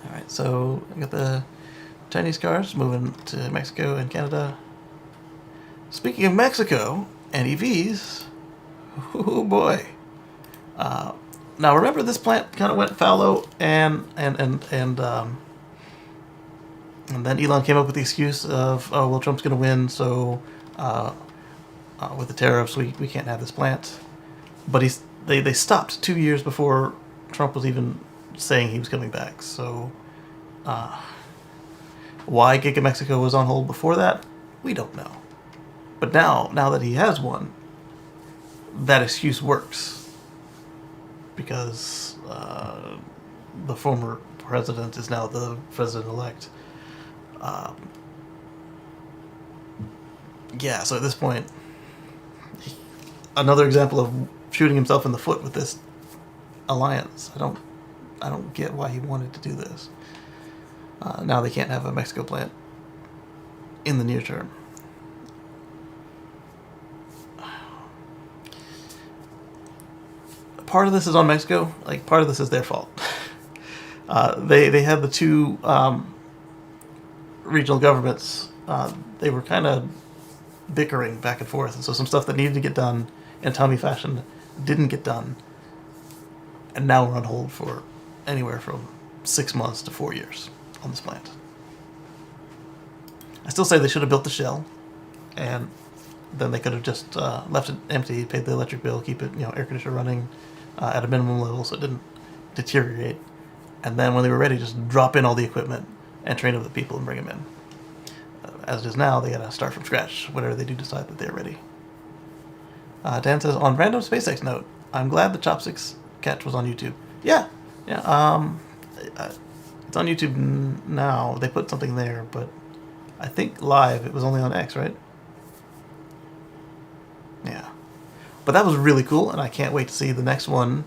All right, so I got the Chinese cars moving to Mexico and Canada. Speaking of Mexico and EVs, oh boy. Now remember, this plant kind of went fallow, and then Elon came up with the excuse of, oh well, Trump's going to win, so with the tariffs we can't have this plant. But they stopped 2 years before Trump was even saying he was coming back. So why Giga Mexico was on hold before that, we don't know. But now that he has one, that excuse works. Because the former president is now the president-elect. Yeah, so at this point, another example of shooting himself in the foot with this alliance. I don't get why he wanted to do this. Now they can't have a Mexico plant in the near term. Part of this is on Mexico. Like, part of this is their fault. They had the two regional governments. They were kind of bickering back and forth, and so some stuff that needed to get done in a timely fashion didn't get done, and now we're on hold for anywhere from 6 months to 4 years on this plant. I still say they should have built the shell, and then they could have just left it empty, paid the electric bill, keep it, air conditioner running at a minimum level so it didn't deteriorate, and then when they were ready, just drop in all the equipment and train up the people and bring them in. as it is now, they gotta start from scratch whenever they do decide that they're ready. Dan says, on random SpaceX note, I'm glad the Chopsticks catch was on YouTube. Yeah. It's on YouTube now. They put something there, but I think live it was only on X, right? Yeah. But that was really cool, and I can't wait to see the next one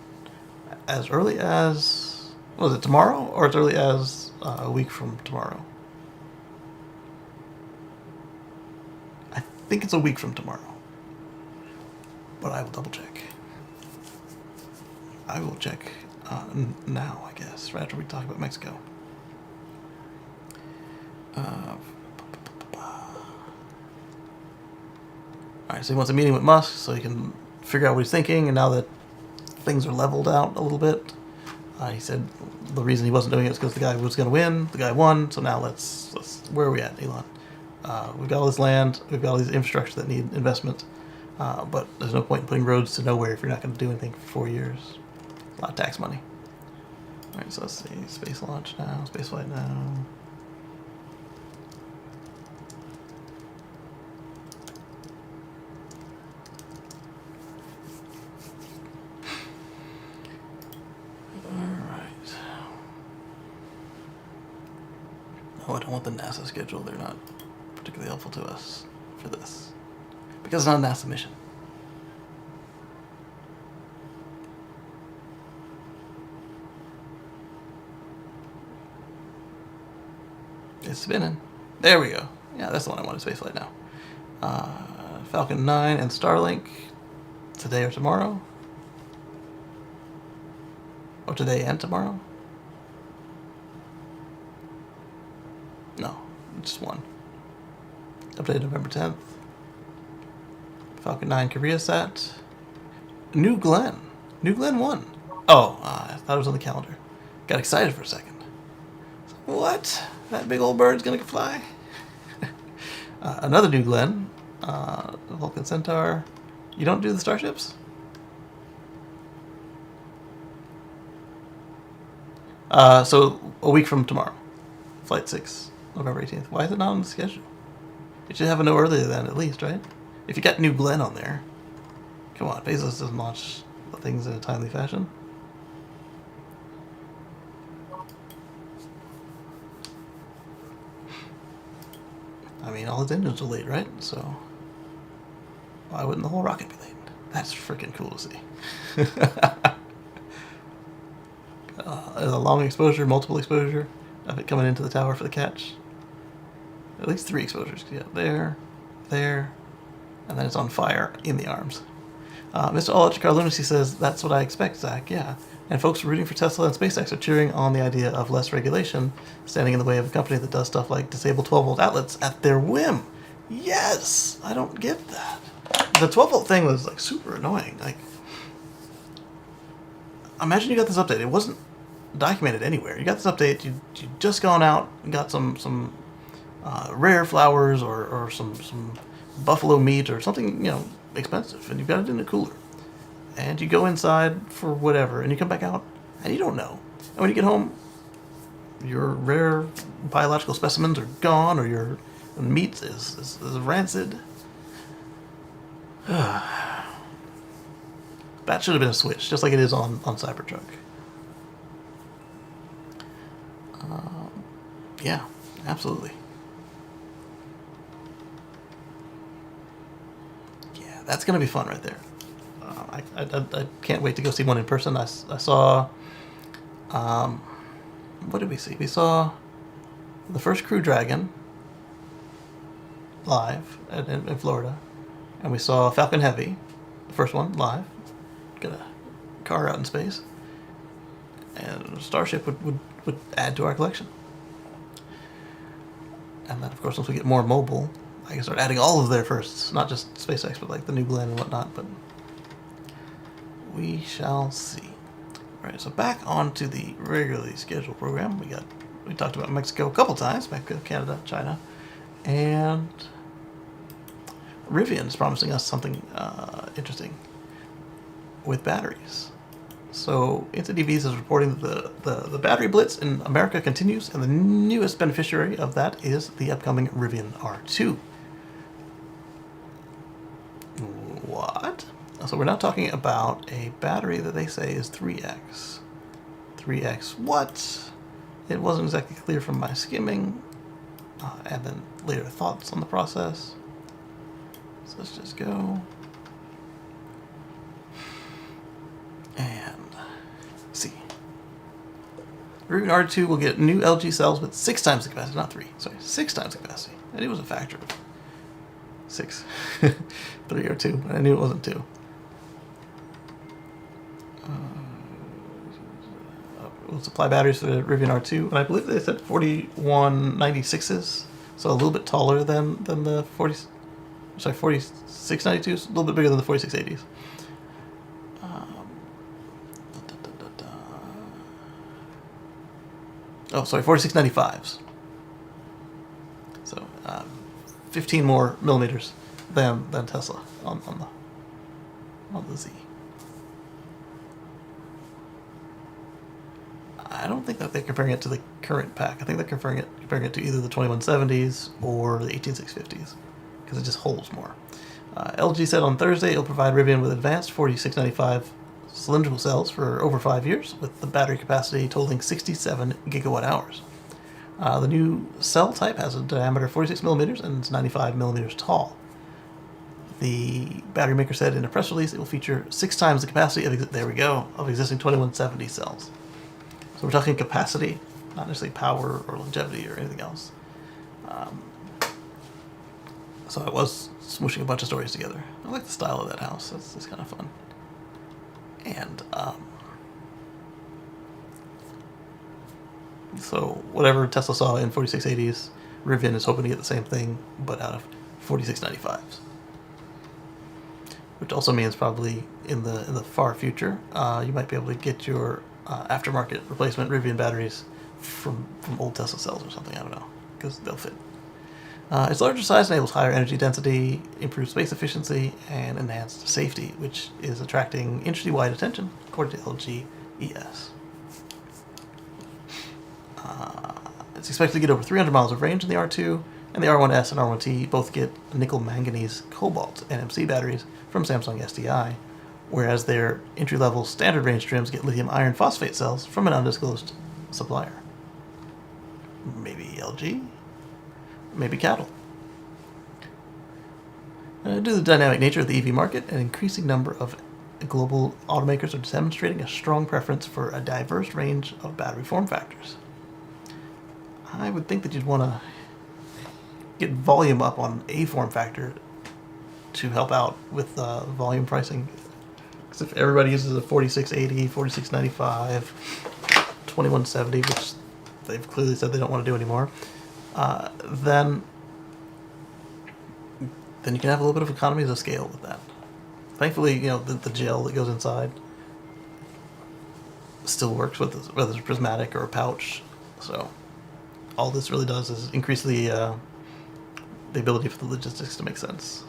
as early as... Was it tomorrow? Or as early as a week from tomorrow? I think it's a week from tomorrow. But I will double check. I will check now, I guess, right after we talk about Mexico. Alright, so he wants a meeting with Musk so he can figure out what he's thinking, and now that things are leveled out a little bit, he said the reason he wasn't doing it is because the guy was going to win, the guy won, so now let's where are we at, Elon? We've got all this land, we've got all these infrastructure that need investment, but there's no point in putting roads to nowhere if you're not going to do anything for 4 years. A lot of tax money. Alright, so let's see, space launch now, space flight now. Oh, I don't want the NASA schedule. They're not particularly helpful to us for this. Because it's not a NASA mission. It's spinning. There we go. Yeah, that's the one I wanted, spaceflight now. Falcon 9 and Starlink. Today or tomorrow? Or today and tomorrow? No, just one. Updated November 10th. Falcon 9 KoreaSat. New Glenn. New Glenn 1. Oh, I thought it was on the calendar. Got excited for a second. What? That big old bird's gonna fly? Another New Glenn. Vulcan Centaur. You don't do the starships? So a week from tomorrow. Flight 6. November 18th. Why is it not on the schedule? It should have a no earlier than at least, right? If you got New Glenn on there. Come on, Bezos doesn't launch things in a timely fashion. I mean, all his engines are late, right? So why wouldn't the whole rocket be late? That's freaking cool to see. A long exposure, multiple exposure of it coming into the tower for the catch. At least 3 exposures. Yeah, there, and then it's on fire in the arms. Mr. All-Electric Lunacy says, that's what I expect, Zach, yeah. And folks rooting for Tesla and SpaceX are cheering on the idea of less regulation, standing in the way of a company that does stuff like disable 12-volt outlets at their whim. Yes! I don't get that. The 12-volt thing was, like, super annoying. Like, imagine you got this update. It wasn't documented anywhere. You got this update, you'd just gone out and got some rare flowers or some buffalo meat or something, you know, expensive, and you've got it in a cooler. And you go inside for whatever, and you come back out, and you don't know. And when you get home, your rare biological specimens are gone, or your meat is rancid. That should have been a switch, just like it is on Cybertruck. Yeah, absolutely. Yeah, that's going to be fun right there. I can't wait to go see one in person. I saw... what did we see? We saw the first Crew Dragon live in Florida. And we saw Falcon Heavy, the first one, live. Got a car out in space. And Starship would add to our collection. And then, of course, once we get more mobile, I can start adding all of their firsts. Not just SpaceX, but like the New Glenn and whatnot. But we shall see. All right, so back onto the regularly scheduled program. We talked about Mexico a couple times. Mexico, Canada, China. And Rivian is promising us something interesting with batteries. So InstaDVs is reporting that the battery blitz in America continues, and the newest beneficiary of that is the upcoming Rivian R2. What? So we're now talking about a battery that they say is 3x. 3x what? It wasn't exactly clear from my skimming, and then later thoughts on the process. So let's just go and see. Rivian R2 will get new LG cells with 6 times the capacity, not 3, sorry, 6 times the capacity. I knew it was a factor of 6. 3 or 2, but I knew it wasn't 2. We'll supply batteries for the Rivian R2, and I believe they said 4196s, so a little bit taller than the 4692s, a little bit bigger than the 4680s. Oh, sorry, 4695s. So 15 more millimeters than Tesla on the Z. I don't think that they're comparing it to the current pack. I think they're comparing it to either the 2170s or the 18650s, because it just holds more. LG said on Thursday it'll provide Rivian with advanced 4695 cylindrical cells for over 5 years, with the battery capacity totaling 67 gigawatt hours. The new cell type has a diameter of 46 millimeters and it's 95 millimeters tall. The battery maker said in a press release it will feature 6 times the capacity of existing 2170 cells. So we're talking capacity, not necessarily power or longevity or anything else. So I was smooshing a bunch of stories together. I like the style of that house. That's kind of fun. And so whatever Tesla saw in 4680s, Rivian is hoping to get the same thing, but out of 4695s. Which also means probably in the far future, you might be able to get your aftermarket replacement Rivian batteries from old Tesla cells or something. I don't know, because they'll fit. Its larger size enables higher energy density, improved space efficiency, and enhanced safety, which is attracting industry-wide attention, according to LG ES. It's expected to get over 300 miles of range in the R2, and the R1S and R1T both get nickel manganese cobalt NMC batteries from Samsung SDI, whereas their entry-level standard range trims get lithium iron phosphate cells from an undisclosed supplier. Maybe LG? Maybe cattle. Due to the dynamic nature of the EV market, an increasing number of global automakers are demonstrating a strong preference for a diverse range of battery form factors. I would think that you'd want to get volume up on a form factor to help out with volume pricing. Because if everybody uses a 4680, 4695, 2170, which they've clearly said they don't want to do anymore, then you can have a little bit of economies of scale with that. Thankfully, the gel that goes inside still works whether it's prismatic or a pouch. So all this really does is increase the ability for the logistics to make sense.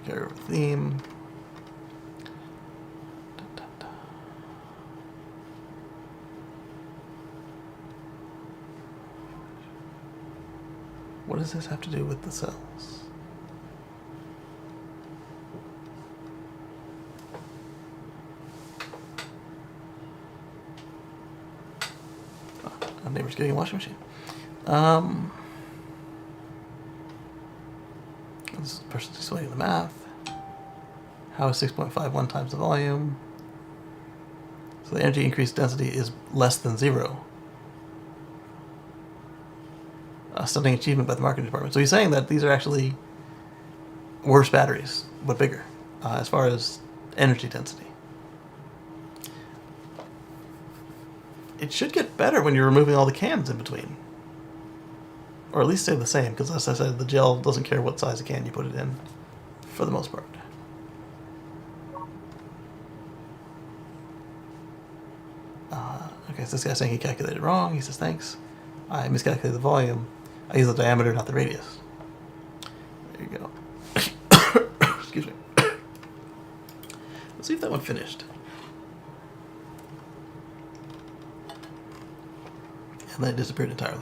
Carry over theme. What does this have to do with the cells? Our neighbor's getting a washing machine. This person's explaining the math. How is 6.51 times the volume? So the energy increase density is less than 0. A stunning achievement by the marketing department. So he's saying that these are actually worse batteries, but bigger, as far as energy density. It should get better when you're removing all the cans in between. Or at least stay the same, because as I said, the gel doesn't care what size of can you put it in, for the most part. Okay, so this guy's saying he calculated wrong. He says, thanks. I miscalculated the volume. I use the diameter, not the radius. There you go. Let's see if that one finished. And then it disappeared entirely.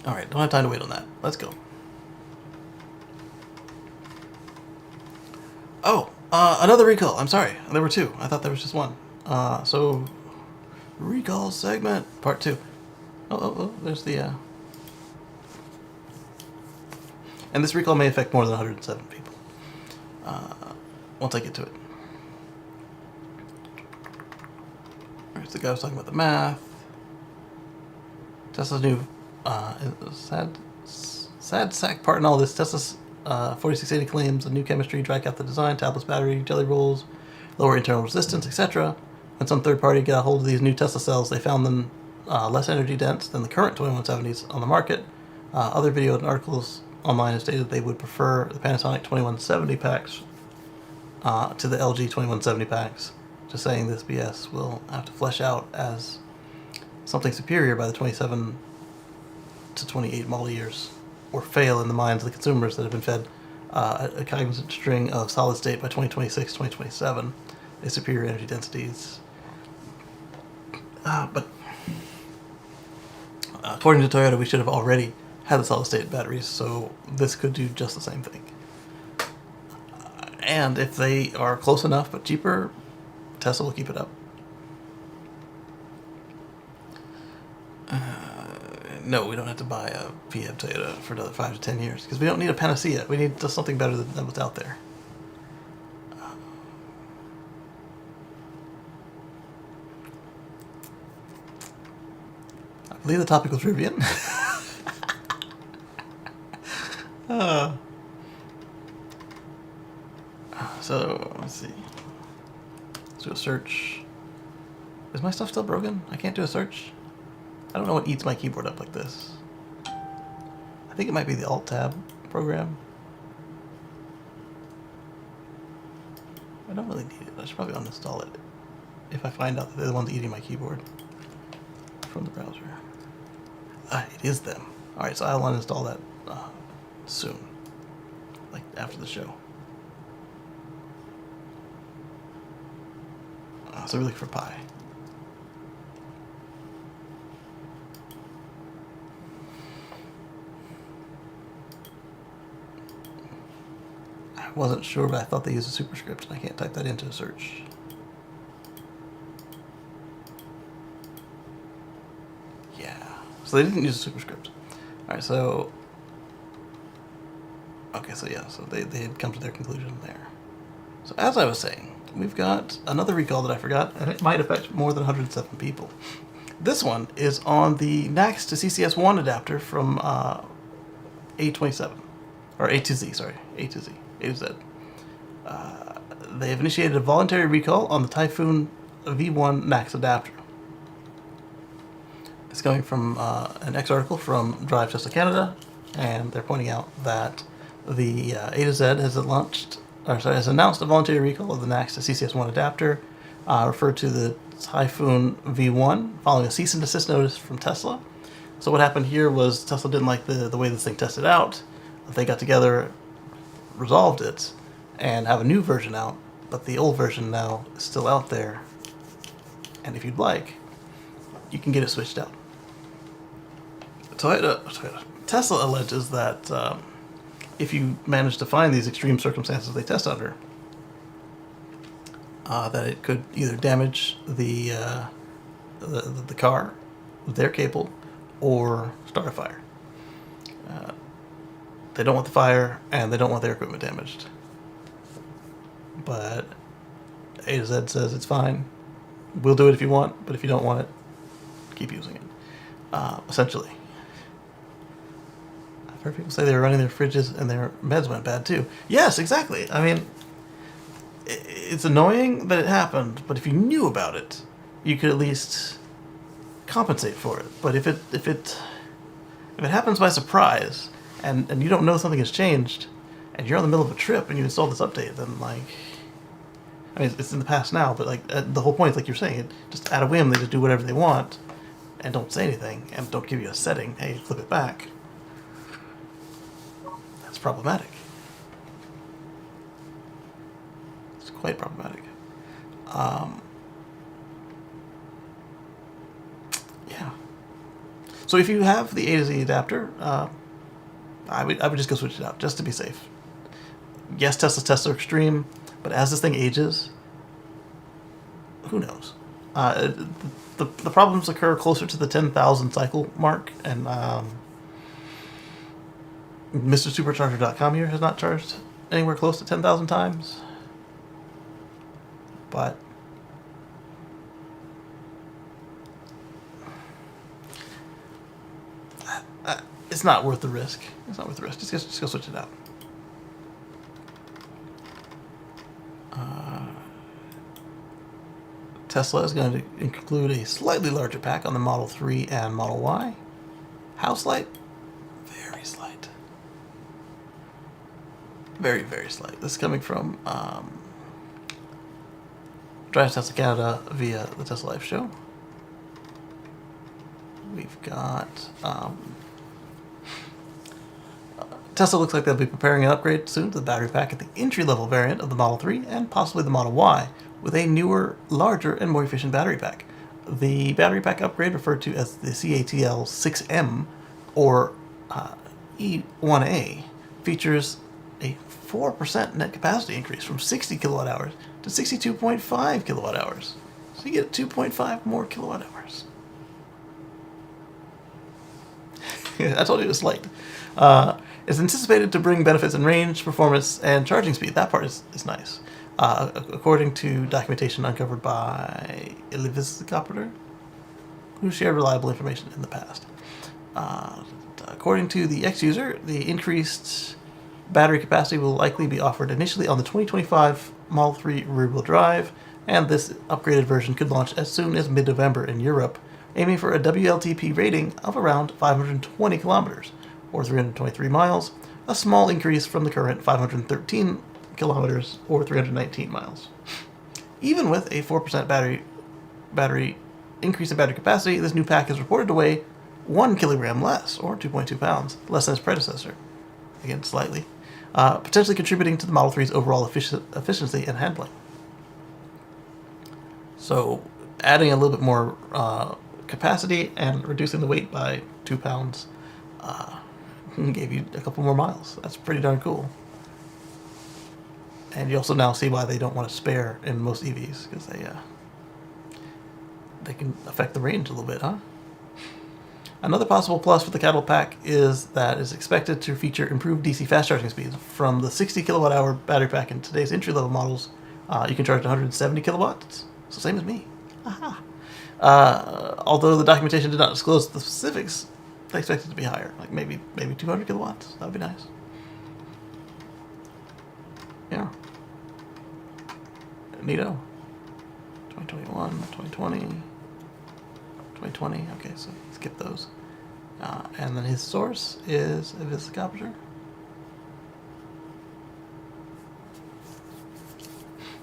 Alright, don't have time to wait on that. Let's go. Oh, another recall. I'm sorry. There were two. I thought there was just one. So, recall segment, part 2. Oh, there's the, And this recall may affect more than 107 people. Once I get to it. There's the guy who was talking about the math. Tesla's new sad sack part in all this. Tesla's 4680 claims a new chemistry, dry out the design, tablets, battery, jelly rolls, lower internal resistance, etc. When some third party got a hold of these new Tesla cells, they found them less energy dense than the current 2170s on the market. Other video and articles online have stated they would prefer the Panasonic 2170 packs to the LG 2170 packs. Just saying this BS will have to flesh out as something superior by the 27 to 28 model years, or fail in the minds of the consumers that have been fed a cognizant string of solid state by 2026, 2027, a superior energy densities. But according to Toyota, we should have already had the solid state batteries, so this could do just the same thing. And if they are close enough but cheaper, Tesla will keep it up. No, we don't have to buy a PHEV Toyota for another 5 to 10 years, because we don't need a panacea. We need just something better than what's out there. I believe the topic was Rivian. So, let's see. Let's do a search. Is my stuff still broken? I can't do a search? I don't know what eats my keyboard up like this. I think it might be the Alt-Tab program. I don't really need it. I should probably uninstall it if I find out that they're the ones eating my keyboard from the browser. It is them. Alright, so I'll uninstall that soon. Like after the show. So we're looking for Pi. I wasn't sure, but I thought they used a superscript, and I can't type that into a search. Yeah. So they didn't use a superscript. Alright, so... Okay, so yeah, so they had come to their conclusion there. So as I was saying, we've got another recall that I forgot, and it might affect more than 107 people. This one is on the NACS to CCS1 adapter from A27. Or A to Z, sorry. A to Z. A to Z. They have initiated a voluntary recall on the Typhoon V1 NACS adapter. It's coming from an X article from Drive Tesla Canada, and they're pointing out that the A to Z has announced a voluntary recall of the NACS to CCS1 adapter, referred to the Typhoon V1, following a cease and desist notice from Tesla. So what happened here was Tesla didn't like the way this thing tested out. They got together, resolved it, and have a new version out, but the old version now is still out there. And if you'd like, you can get it switched out. Tesla alleges that if you manage to find these extreme circumstances they test under, that it could either damage the car, their cable, or start a fire. They don't want the fire, and they don't want their equipment damaged. But A to Z says it's fine. We'll do it if you want, but if you don't want it, keep using it. Essentially. I've heard people say they were running their fridges and their meds went bad too. Yes, exactly. I mean, it's annoying that it happened, but if you knew about it, you could at least compensate for it. But if it happens by surprise, and you don't know something has changed, and you're on the middle of a trip and you install this update, then like, I mean, it's in the past now, but like the whole point is like you're saying, just at a whim they just do whatever they want, and don't say anything and don't give you a setting, hey, flip it back, that's problematic. It's quite problematic. Yeah. So if you have the A to Z adapter, I would just go switch it out just to be safe. Yes, Tesla's tests are extreme, but as this thing ages, who knows? The problems occur closer to the 10,000 cycle mark, and MrSupercharger.com here has not charged anywhere close to 10,000 times. But it's not worth the risk. It's not worth the risk. Just go switch it out. Tesla is going to include a slightly larger pack on the Model 3 and Model Y. How slight? Very slight. Very, very slight. This is coming from Drive Tesla Canada via the Tesla Life Show. We've got Tesla looks like they'll be preparing an upgrade soon to the battery pack at the entry-level variant of the Model 3 and possibly the Model Y with a newer, larger, and more efficient battery pack. The battery pack upgrade, referred to as the CATL 6M or E1A, features a 4% net capacity increase from 60 kilowatt hours to 62.5 kilowatt hours. So you get 2.5 more kilowatt hours. I told you it was light. It's anticipated to bring benefits in range, performance, and charging speed. That part is nice. According to documentation uncovered by Elivizcopter, who shared reliable information in the past. According to the X-user, the increased battery capacity will likely be offered initially on the 2025 Model 3 rear-wheel drive, and this upgraded version could launch as soon as mid-November in Europe, aiming for a WLTP rating of around 520 kilometers, or 323 miles, a small increase from the current 513 kilometers, or 319 miles. Even with a 4% battery increase in battery capacity, this new pack is reported to weigh 1 kilogram less, or 2.2 pounds, less than its predecessor. Again, slightly. Potentially contributing to the Model 3's overall efficiency and handling. So, adding a little bit more capacity and reducing the weight by 2 pounds gave you a couple more miles. That's pretty darn cool. And you also now see why they don't want to spare in most EVs, because they can affect the range a little bit, huh? Another possible plus for the Cattle Pack is that it's expected to feature improved DC fast charging speeds. From the 60 kilowatt hour battery pack in today's entry-level models, you can charge 170 kilowatts, so same as me. Aha. Although the documentation did not disclose the specifics, they expect it to be higher, like maybe 200 kilowatts. That would be nice. Yeah. Neato. 2021, 2020, 2020. Okay, so skip those. And then his source is a Elivizcopter.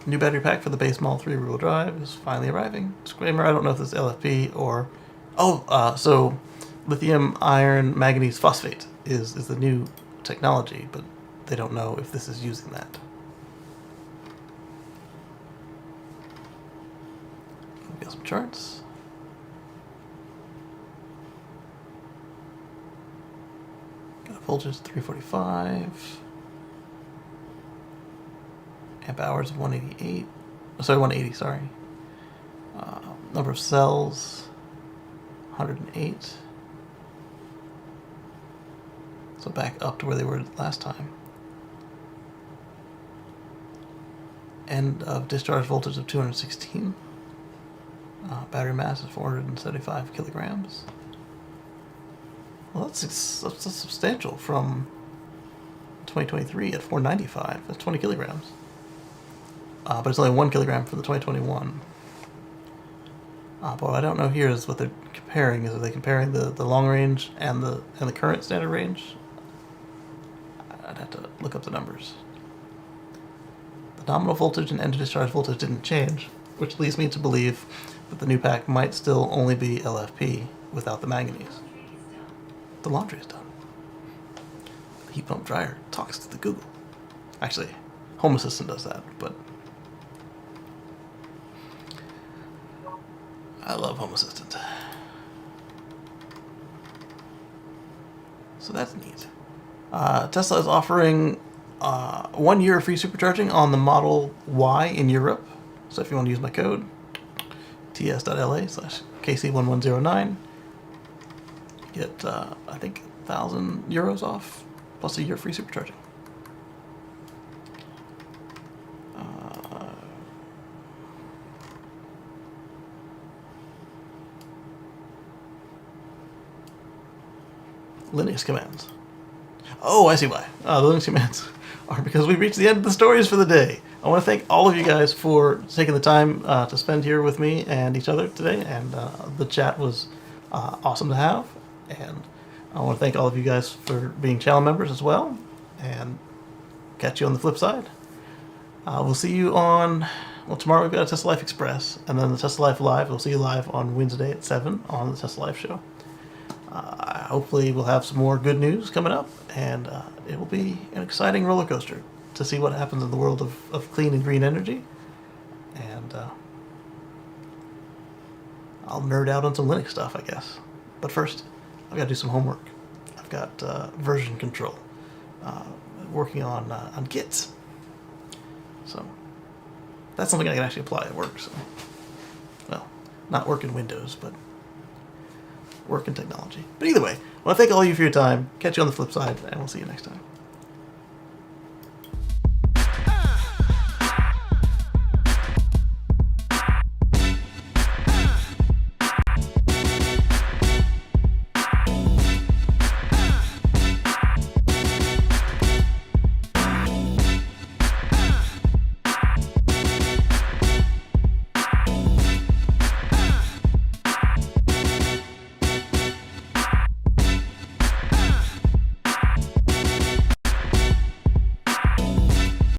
New battery pack for the base Model 3 rear-wheel drive is finally arriving. Disclaimer, I don't know if this is LFP or... so lithium iron manganese phosphate is the new technology, but they don't know if this is using that. We got some charts. Got a voltage 345. Amp hours of 188. Sorry, 180, sorry. Number of cells, 108. So back up to where they were last time. End of discharge voltage of 216. Battery mass is 475 kilograms. Well, that's substantial from 2023 at 495. That's 20 kilograms. But it's only 1 kilogram for the 2021. But what I don't know here is what they're comparing. Are they comparing the long range and the current standard range? I'd have to look up the numbers. The nominal voltage and end of discharge voltage didn't change, which leads me to believe that the new pack might still only be LFP. without the manganese. The laundry is done. The heat pump dryer talks to the Google. Actually, Home Assistant does that, but I love Home Assistant. So that's neat. Tesla is offering 1 year of free supercharging on the Model Y in Europe. So if you want to use my code, ts.la/Kacey1109, you get, I think, €1,000 off, plus a year free supercharging. Linux commands. Oh, I see why. The Linux commands are because we've reached the end of the stories for the day. I want to thank all of you guys for taking the time to spend here with me and each other today, and the chat was awesome to have. And I want to thank all of you guys for being channel members as well, and catch you on the flip side. We'll see you on, well, tomorrow we've got a Tesla Life Express, and then the Tesla Life Live. We'll see you live on Wednesday at 7 on the Tesla Life Show. Hopefully we'll have some more good news coming up, and it will be an exciting roller coaster to see what happens in the world of clean and green energy. And I'll nerd out on some Linux stuff, I guess. But first, I've got to do some homework. I've got version control, working on Git. So that's something I can actually apply at work. So, well, not work in Windows, but work in technology. But either way, I want to thank all of you for your time. Catch you on the flip side, and we'll see you next time.